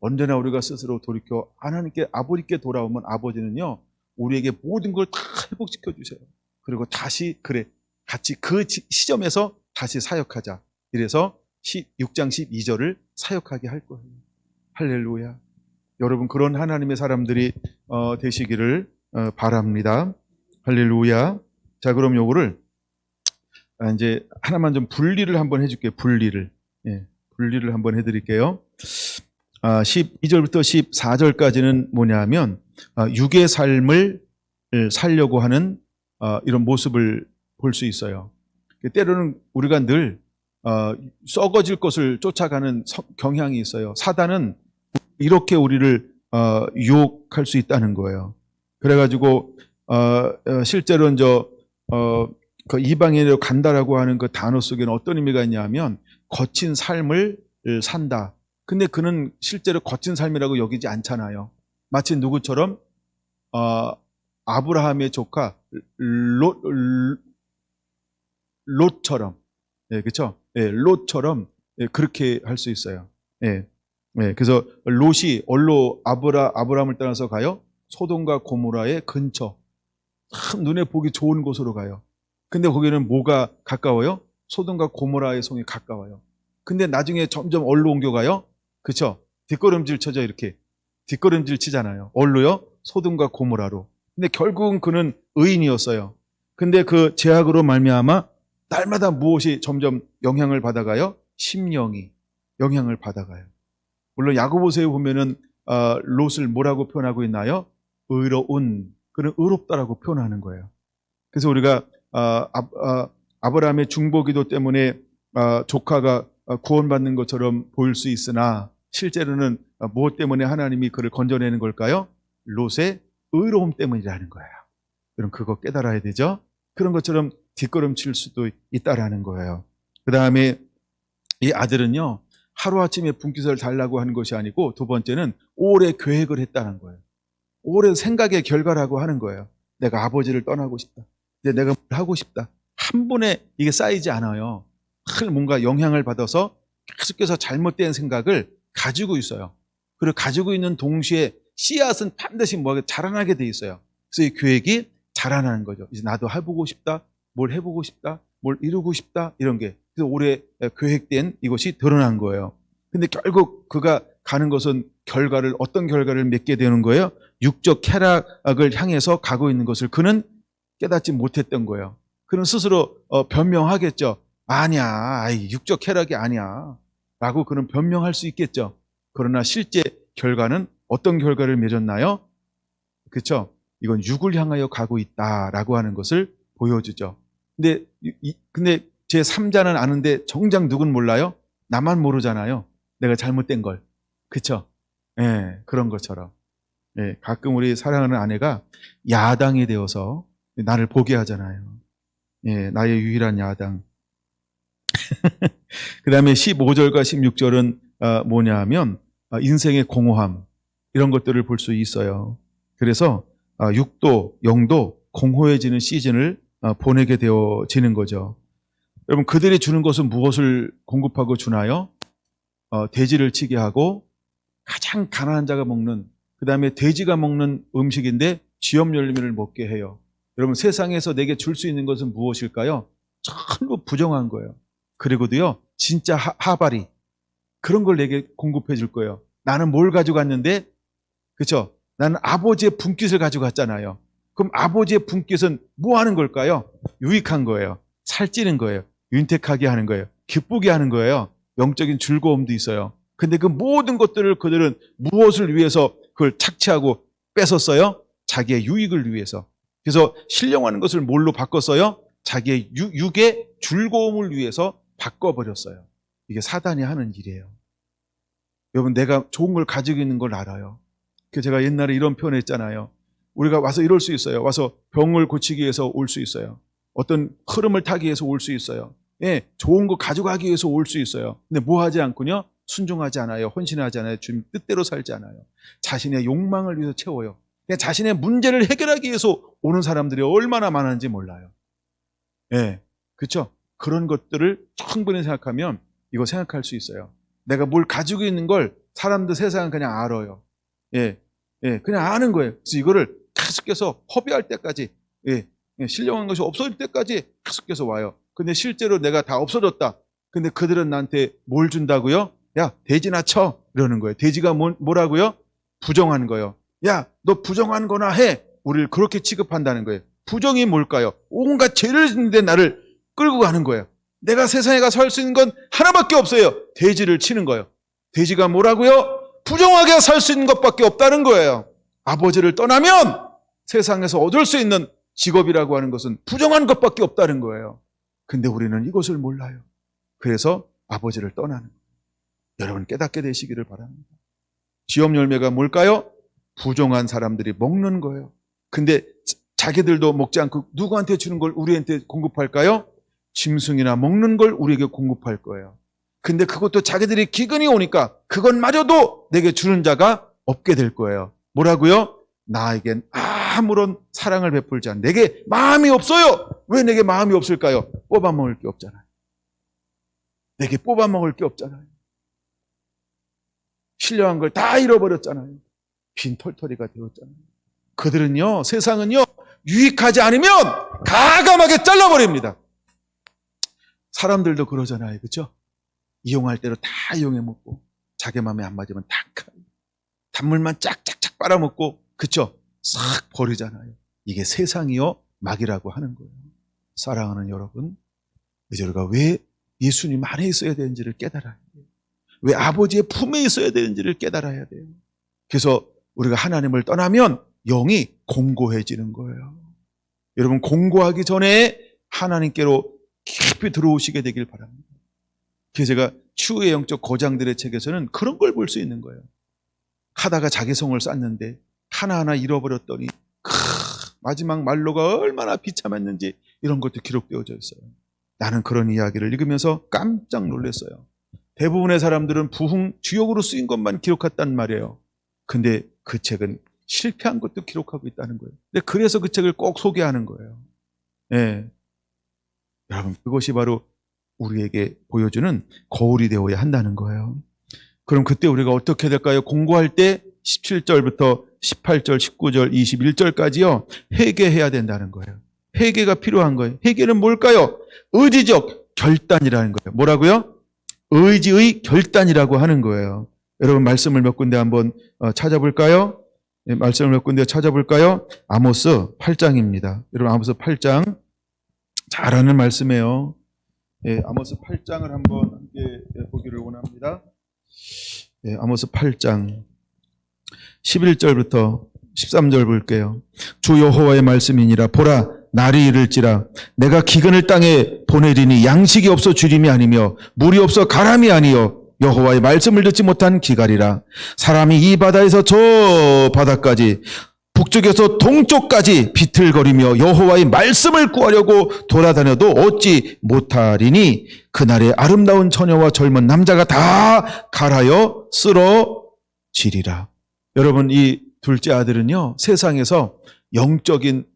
언제나 우리가 스스로 돌이켜 하나님께 아버지께 돌아오면 아버지는요 우리에게 모든 걸 다 회복시켜 주세요. 그리고 다시 그래 같이 그 시점에서 다시 사역하자. 이래서 6장 12절을 사역하게 할 거예요. 할렐루야. 여러분 그런 하나님의 사람들이 되시기를 바랍니다. 할렐루야. 자, 그럼 요거를 이제 하나만 좀 분리를 한번 해줄게요. 분리를. 예, 분리를 한번 해드릴게요. 12절부터 14절까지는 뭐냐면 육의 삶을 살려고 하는 이런 모습을 볼 수 있어요. 때로는 우리가 늘 썩어질 것을 쫓아가는 경향이 있어요. 사단은 이렇게 우리를 유혹할 수 있다는 거예요. 그래가지고 실제로는 그 이방인으로 간다라고 하는 그 단어 속에는 어떤 의미가 있냐면 거친 삶을 산다. 근데 그는 실제로 거친 삶이라고 여기지 않잖아요. 마치 누구처럼 아브라함의 조카 롯처럼, 예, 그렇죠? 예, 롯처럼 그렇게 할 수 있어요. 예, 예, 그래서 롯이 얼로 아브라함을 떠나서 가요? 소돔과 고모라의 근처, 참 눈에 보기 좋은 곳으로 가요. 근데 거기는 뭐가 가까워요? 소돔과 고모라의 성이 가까워요. 근데 나중에 점점 얼로 옮겨가요? 그쵸? 뒷걸음질 쳐져 이렇게. 뒷걸음질 치잖아요. 얼로요? 소돔과 고모라로. 근데 결국은 그는 의인이었어요. 근데 그 죄악으로 말미암아 날마다 무엇이 점점 영향을 받아가요? 심령이 영향을 받아가요. 물론 야고보서에 보면은 롯을 뭐라고 표현하고 있나요? 의로운, 그는 의롭다라고 표현하는 거예요. 그래서 우리가 아브라함의 중보기도 때문에 조카가 구원받는 것처럼 보일 수 있으나 실제로는 무엇 때문에 하나님이 그를 건져내는 걸까요? 롯의 의로움 때문이라는 거예요. 여러분 그거 깨달아야 되죠? 그런 것처럼 뒷걸음칠 수도 있다라는 거예요. 그 다음에 이 아들은요, 하루아침에 분깃을 달라고 하는 것이 아니고 두 번째는 오래 계획을 했다는 거예요. 오래 생각의 결과라고 하는 거예요. 내가 아버지를 떠나고 싶다. 이제 내가 뭘 하고 싶다. 한 번에 이게 쌓이지 않아요. 뭔가 영향을 받아서 계속해서 잘못된 생각을 가지고 있어요. 그리고 가지고 있는 동시에 씨앗은 반드시 자라나게 돼 있어요. 그래서 이 계획이 자라나는 거죠. 이제 나도 해보고 싶다. 뭘 해보고 싶다. 뭘 이루고 싶다. 이런 게. 그래서 오래 계획된 이것이 드러난 거예요. 근데 결국 그가 가는 것은 어떤 결과를 맺게 되는 거예요? 육적 쾌락을 향해서 가고 있는 것을 그는 깨닫지 못했던 거예요. 그는 스스로 변명하겠죠. 아니야, 육적 쾌락이 아니야 라고 그는 변명할 수 있겠죠. 그러나 실제 결과는 어떤 결과를 맺었나요? 그렇죠? 이건 육을 향하여 가고 있다라고 하는 것을 보여주죠. 근데 제 3자는 아는데 정작 누군 몰라요? 나만 모르잖아요. 내가 잘못된 걸. 그렇죠? 예, 그런 것처럼. 예, 가끔 우리 사랑하는 아내가 야당이 되어서 나를 보게 하잖아요. 예, 나의 유일한 야당. 그 다음에 15절과 16절은 뭐냐 하면 인생의 공허함, 이런 것들을 볼 수 있어요. 그래서 육도, 영도 공허해지는 시즌을 보내게 되어지는 거죠. 여러분, 그들이 주는 것은 무엇을 공급하고 주나요? 돼지를 치게 하고 가장 가난한 자가 먹는, 그 다음에 돼지가 먹는 음식인데 쥐염 열매를 먹게 해요. 여러분, 세상에서 내게 줄 수 있는 것은 무엇일까요? 전부 부정한 거예요. 그리고도요, 진짜 하바리, 그런 걸 내게 공급해 줄 거예요. 나는 뭘 가져갔는데, 그렇죠? 나는 아버지의 분깃을 가져갔잖아요. 그럼 아버지의 분깃은 뭐 하는 걸까요? 유익한 거예요. 살찌는 거예요. 윤택하게 하는 거예요. 기쁘게 하는 거예요. 영적인 즐거움도 있어요. 근데 그 모든 것들을 그들은 무엇을 위해서 그걸 착취하고 뺏었어요? 자기의 유익을 위해서. 그래서 신령하는 것을 뭘로 바꿨어요? 자기의 육의 즐거움을 위해서 바꿔버렸어요. 이게 사단이 하는 일이에요. 여러분, 내가 좋은 걸 가지고 있는 걸 알아요. 제가 옛날에 이런 표현을 했잖아요. 우리가 와서 이럴 수 있어요. 와서 병을 고치기 위해서 올 수 있어요. 어떤 흐름을 타기 위해서 올 수 있어요. 예, 좋은 거 가져가기 위해서 올 수 있어요. 근데 뭐 하지 않군요? 순종하지 않아요. 헌신하지 않아요. 주님 뜻대로 살지 않아요. 자신의 욕망을 위해서 채워요. 그냥 자신의 문제를 해결하기 위해서 오는 사람들이 얼마나 많은지 몰라요. 예, 그렇죠? 그런 것들을 충분히 생각하면 이거 생각할 수 있어요. 내가 뭘 가지고 있는 걸 사람들 세상은 그냥 알아요. 예, 예, 그냥 아는 거예요. 그래서 이거를 계속해서 허비할 때까지, 예, 신령한 것이 없어질 때까지 계속해서 와요. 근데 실제로 내가 다 없어졌다. 근데 그들은 나한테 뭘 준다고요? 야, 돼지나 쳐. 이러는 거예요. 돼지가 뭐라고요? 부정한 거요. 야, 너 부정한 거나 해. 우리를 그렇게 취급한다는 거예요. 부정이 뭘까요? 온갖 죄를 짓는데 나를 끌고 가는 거예요. 내가 세상에 가서 할 수 있는 건 하나밖에 없어요. 돼지를 치는 거예요. 돼지가 뭐라고요? 부정하게 살 수 있는 것밖에 없다는 거예요. 아버지를 떠나면 세상에서 얻을 수 있는 직업이라고 하는 것은 부정한 것밖에 없다는 거예요. 근데 우리는 이것을 몰라요. 그래서 아버지를 떠나는 거예요. 여러분 깨닫게 되시기를 바랍니다. 지업 열매가 뭘까요? 부정한 사람들이 먹는 거예요. 근데 자기들도 먹지 않고 누구한테 주는 걸 우리한테 공급할까요? 짐승이나 먹는 걸 우리에게 공급할 거예요. 근데 그것도 자기들이 기근이 오니까 그것마저도 내게 주는 자가 없게 될 거예요. 뭐라고요? 나에겐 아무런 사랑을 베풀지 않아. 내게 마음이 없어요. 왜 내게 마음이 없을까요? 뽑아먹을 게 없잖아요. 내게 뽑아먹을 게 없잖아요. 신령한 걸 다 잃어버렸잖아요. 빈 털터리가 되었잖아요. 그들은요, 세상은요, 유익하지 않으면 가감하게 잘라버립니다. 사람들도 그러잖아요. 그렇죠? 이용할 대로 다 이용해 먹고 자기 마음에 안 맞으면 다 단물만 짝짝짝 빨아먹고 그렇죠? 싹 버리잖아요. 이게 세상이요 막이라고 하는 거예요. 사랑하는 여러분, 이제 우리가 왜 예수님 안에 있어야 되는지를 깨달아야 돼요. 왜 아버지의 품에 있어야 되는지를 깨달아야 돼요. 그래서 우리가 하나님을 떠나면 영이 공고해지는 거예요. 여러분 공고하기 전에 하나님께로 깊이 들어오시게 되길 바랍니다. 그래서 제가 추후의 영적 거장들의 책에서는 그런 걸 볼 수 있는 거예요. 하다가 자기 성을 쌓는데 하나하나 잃어버렸더니 마지막 말로가 얼마나 비참했는지 이런 것도 기록되어져 있어요. 나는 그런 이야기를 읽으면서 깜짝 놀랐어요. 대부분의 사람들은 부흥 주역으로 쓰인 것만 기록했단 말이에요. 근데 그 책은 실패한 것도 기록하고 있다는 거예요. 근데 그래서 그 책을 꼭 소개하는 거예요. 예. 여러분 그것이 바로 우리에게 보여주는 거울이 되어야 한다는 거예요. 그럼 그때 우리가 어떻게 될까요? 공부할 때 17절부터 18절, 19절, 21절까지요. 회개해야 된다는 거예요. 회개가 필요한 거예요. 회개는 뭘까요? 의지적 결단이라는 거예요. 뭐라고요? 의지의 결단이라고 하는 거예요. 여러분 말씀을 몇 군데 한번 찾아볼까요? 네, 말씀을 몇 군데 찾아볼까요? 아모스 8장입니다. 여러분 아모스 8장 잘 아는 말씀이에요. 예, 아모스 8장을 한번 함께 보기를 원합니다. 예, 아모스 8장 11절부터 13절 볼게요. 주 여호와의 말씀이니라. 보라 날이 이를지라 내가 기근을 땅에 보내리니 양식이 없어 주림이 아니며 물이 없어 가람이 아니요 여호와의 말씀을 듣지 못한 기갈이라. 사람이 이 바다에서 저 바다까지 북쪽에서 동쪽까지 비틀거리며 여호와의 말씀을 구하려고 돌아다녀도 얻지 못하리니 그날에 아름다운 처녀와 젊은 남자가 다 갈아여 쓰러지리라. 여러분 이 둘째 아들은요 세상에서 영적인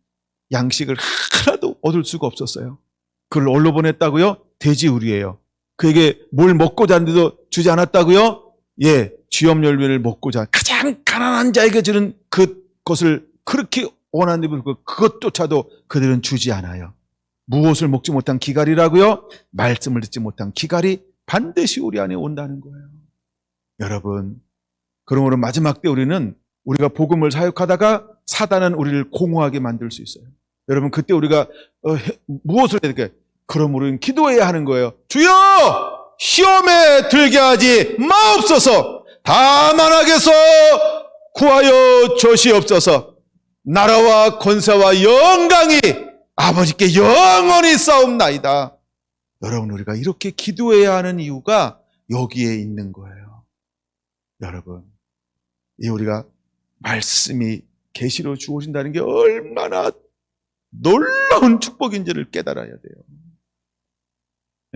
양식을 하나도 얻을 수가 없었어요. 그걸 어디로 보냈다고요? 돼지우리예요. 그에게 뭘 먹고 자는데도 주지 않았다고요? 예, 쥐염 열매를 먹고자 가장 가난한 자에게 주는 그것을 그렇게 원하는 그것조차도 그들은 주지 않아요. 무엇을 먹지 못한 기갈이라고요? 말씀을 듣지 못한 기갈이 반드시 우리 안에 온다는 거예요. 여러분, 그러므로 마지막 때 우리가 복음을 사역하다가 사단은 우리를 공허하게 만들 수 있어요. 여러분 그때 우리가 무엇을 해야 될까요? 그러므로 우리는 기도해야 하는 거예요. 주여 시험에 들게 하지 마옵소서. 다만 악에서 구하여 주시옵소서. 나라와 권세와 영광이 아버지께 영원히 싸움나이다. 여러분 우리가 이렇게 기도해야 하는 이유가 여기에 있는 거예요. 여러분 이 우리가 말씀이 계시로 주어진다는 게 얼마나 놀라운 축복인지를 깨달아야 돼요.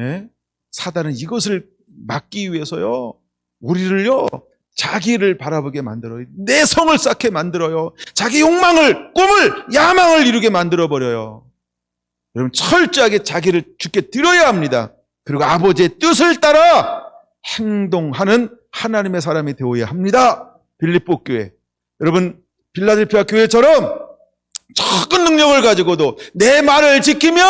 예? 사단은 이것을 막기 위해서요 우리를요 자기를 바라보게 만들어요. 내 성을 쌓게 만들어요. 자기 욕망을, 꿈을, 야망을 이루게 만들어버려요. 여러분 철저하게 자기를 주께 드려야 합니다. 그리고 아버지의 뜻을 따라 행동하는 하나님의 사람이 되어야 합니다. 빌립보 교회, 여러분 빌라델피아 교회처럼 적은 능력을 가지고도 내 말을 지키며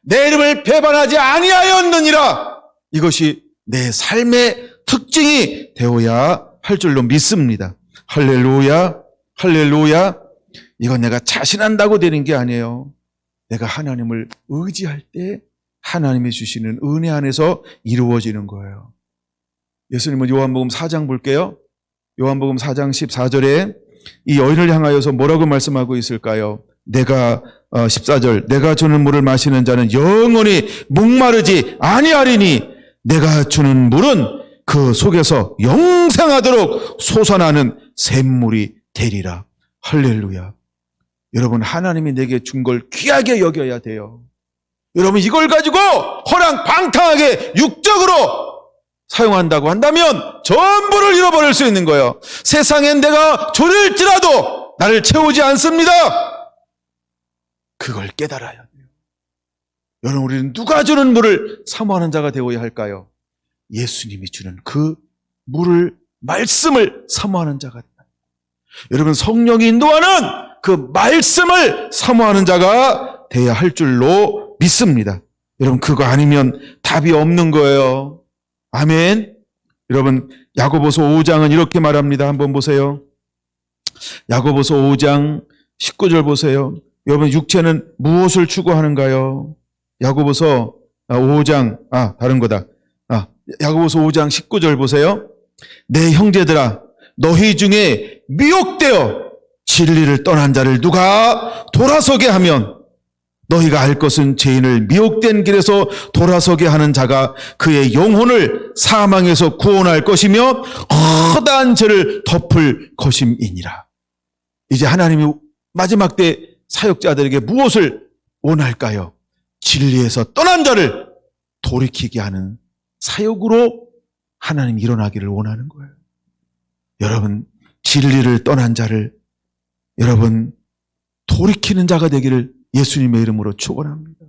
내 이름을 배반하지 아니하였느니라. 이것이 내 삶의 특징이 되어야 할 줄로 믿습니다. 할렐루야, 할렐루야. 이건 내가 자신한다고 되는 게 아니에요. 내가 하나님을 의지할 때 하나님이 주시는 은혜 안에서 이루어지는 거예요. 예수님은 요한복음 4장 볼게요. 요한복음 4장 14절에 이 여인을 향하여서 뭐라고 말씀하고 있을까요? 14절, 내가 주는 물을 마시는 자는 영원히 목마르지 아니하리니 내가 주는 물은 그 속에서 영생하도록 솟아나는 샘물이 되리라. 할렐루야. 여러분, 하나님이 내게 준 걸 귀하게 여겨야 돼요. 여러분, 이걸 가지고 허랑방탕하게 육적으로 사용한다고 한다면 전부를 잃어버릴 수 있는 거예요. 세상엔 내가 졸릴지라도 나를 채우지 않습니다. 그걸 깨달아야 돼요. 여러분, 우리는 누가 주는 물을 사모하는 자가 되어야 할까요? 예수님이 주는 그 물을, 말씀을 사모하는 자가 돼요. 여러분, 성령이 인도하는 그 말씀을 사모하는 자가 되어야 할 줄로 믿습니다. 여러분, 그거 아니면 답이 없는 거예요. 아멘. 여러분, 야고보서 5장은 이렇게 말합니다. 한번 보세요. 야고보서 5장 19절 보세요. 여러분, 육체는 무엇을 추구하는가요? 야고보서 5장, 다른 거다. 야고보서 5장 19절 보세요. 내 형제들아, 너희 중에 미혹되어 진리를 떠난 자를 누가 돌아서게 하면 너희가 알 것은 죄인을 미혹된 길에서 돌아서게 하는 자가 그의 영혼을 사망에서 구원할 것이며 허다한 죄를 덮을 것임이니라. 이제 하나님이 마지막 때 사역자들에게 무엇을 원할까요? 진리에서 떠난 자를 돌이키게 하는 사역으로 하나님이 일어나기를 원하는 거예요. 여러분, 진리를 떠난 자를 여러분 돌이키는 자가 되기를 예수님의 이름으로 축원합니다.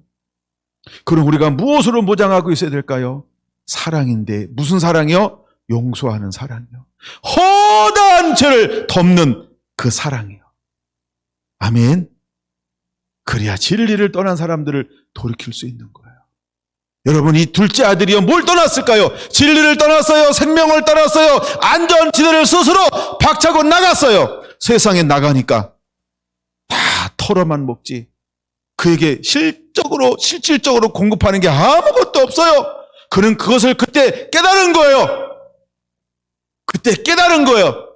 그럼 우리가 무엇으로 보장하고 있어야 될까요? 사랑인데, 무슨 사랑이요? 용서하는 사랑이요. 허다한 죄를 덮는 그 사랑이요. 아멘. 그래야 진리를 떠난 사람들을 돌이킬 수 있는 거예요. 여러분, 이 둘째 아들이요, 뭘 떠났을까요? 진리를 떠났어요. 생명을 떠났어요. 안전지대를 스스로 박차고 나갔어요. 세상에 나가니까 다 털어만 먹지. 그에게 실질적으로 공급하는 게 아무것도 없어요. 그는 그것을 그때 깨달은 거예요. 그때 깨달은 거예요.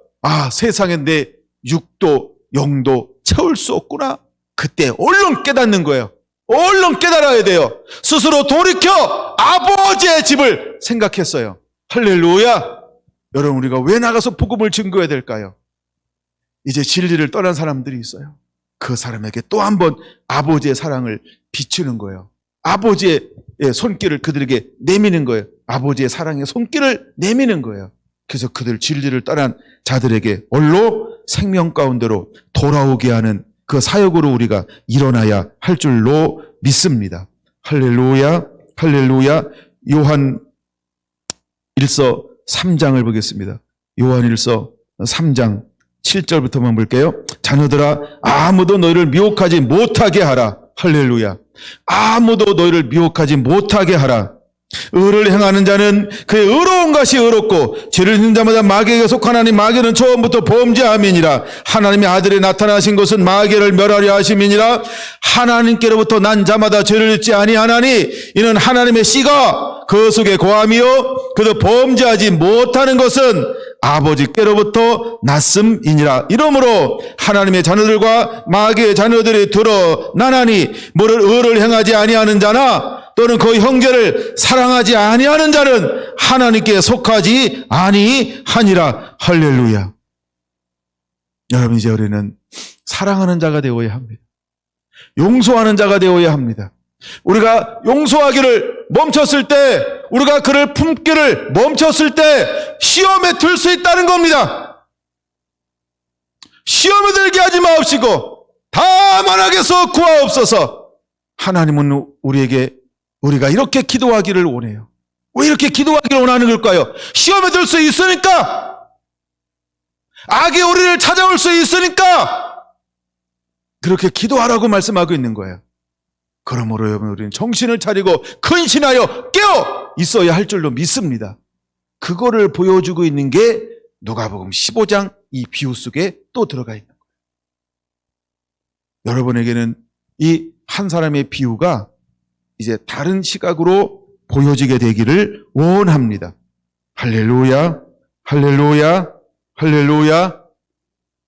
세상에 내 육도, 영도 채울 수 없구나. 그때 얼른 깨닫는 거예요. 얼른 깨달아야 돼요. 스스로 돌이켜 아버지의 집을 생각했어요. 할렐루야. 여러분, 우리가 왜 나가서 복음을 증거해야 될까요? 이제 진리를 떠난 사람들이 있어요. 그 사람에게 또 한 번 아버지의 사랑을 비추는 거예요. 아버지의 손길을 그들에게 내미는 거예요. 아버지의 사랑의 손길을 내미는 거예요. 그래서 그들 진리를 떠난 자들에게 얼로 생명 가운데로 돌아오게 하는 그 사역으로 우리가 일어나야 할 줄로 믿습니다. 할렐루야, 할렐루야. 요한 1서 3장을 보겠습니다. 요한 1서 3장 7절부터만 볼게요. 자녀들아, 아무도 너희를 미혹하지 못하게 하라. 할렐루야. 아무도 너희를 미혹하지 못하게 하라. 의를 행하는 자는 그의 의로운 것이 의롭고 죄를 짓는 자마다 마귀에게 속하나니 마귀는 처음부터 범죄함이니라. 하나님의 아들이 나타나신 것은 마귀를 멸하려 하심이니라. 하나님께로부터 난 자마다 죄를 짓지 아니하나니 이는 하나님의 씨가 그 속에 거함이요 그도 범죄하지 못하는 것은 아버지께로부터 났음이니라. 이러므로 하나님의 자녀들과 마귀의 자녀들이 드러나나니 모를 의를 행하지 아니하는 자나 또는 그 형제를 사랑하지 아니하는 자는 하나님께 속하지 아니하니라. 할렐루야. 여러분, 이제 우리는 사랑하는 자가 되어야 합니다. 용서하는 자가 되어야 합니다. 우리가 용서하기를 멈췄을 때, 우리가 그를 품기를 멈췄을 때 시험에 들 수 있다는 겁니다. 시험에 들게 하지 마옵시고 다만하게서 구하옵소서. 하나님은 우리가 이렇게 기도하기를 원해요. 왜 이렇게 기도하기를 원하는 걸까요? 시험에 들 수 있으니까. 악이 우리를 찾아올 수 있으니까 그렇게 기도하라고 말씀하고 있는 거예요. 그러므로 여러분, 우리는 정신을 차리고 근신하여 깨어 있어야 할 줄로 믿습니다. 그거를 보여주고 있는 게 누가복음 15장 이 비유 속에 또 들어가 있는 거예요. 여러분에게는 이 한 사람의 비유가 이제 다른 시각으로 보여지게 되기를 원합니다. 할렐루야, 할렐루야, 할렐루야.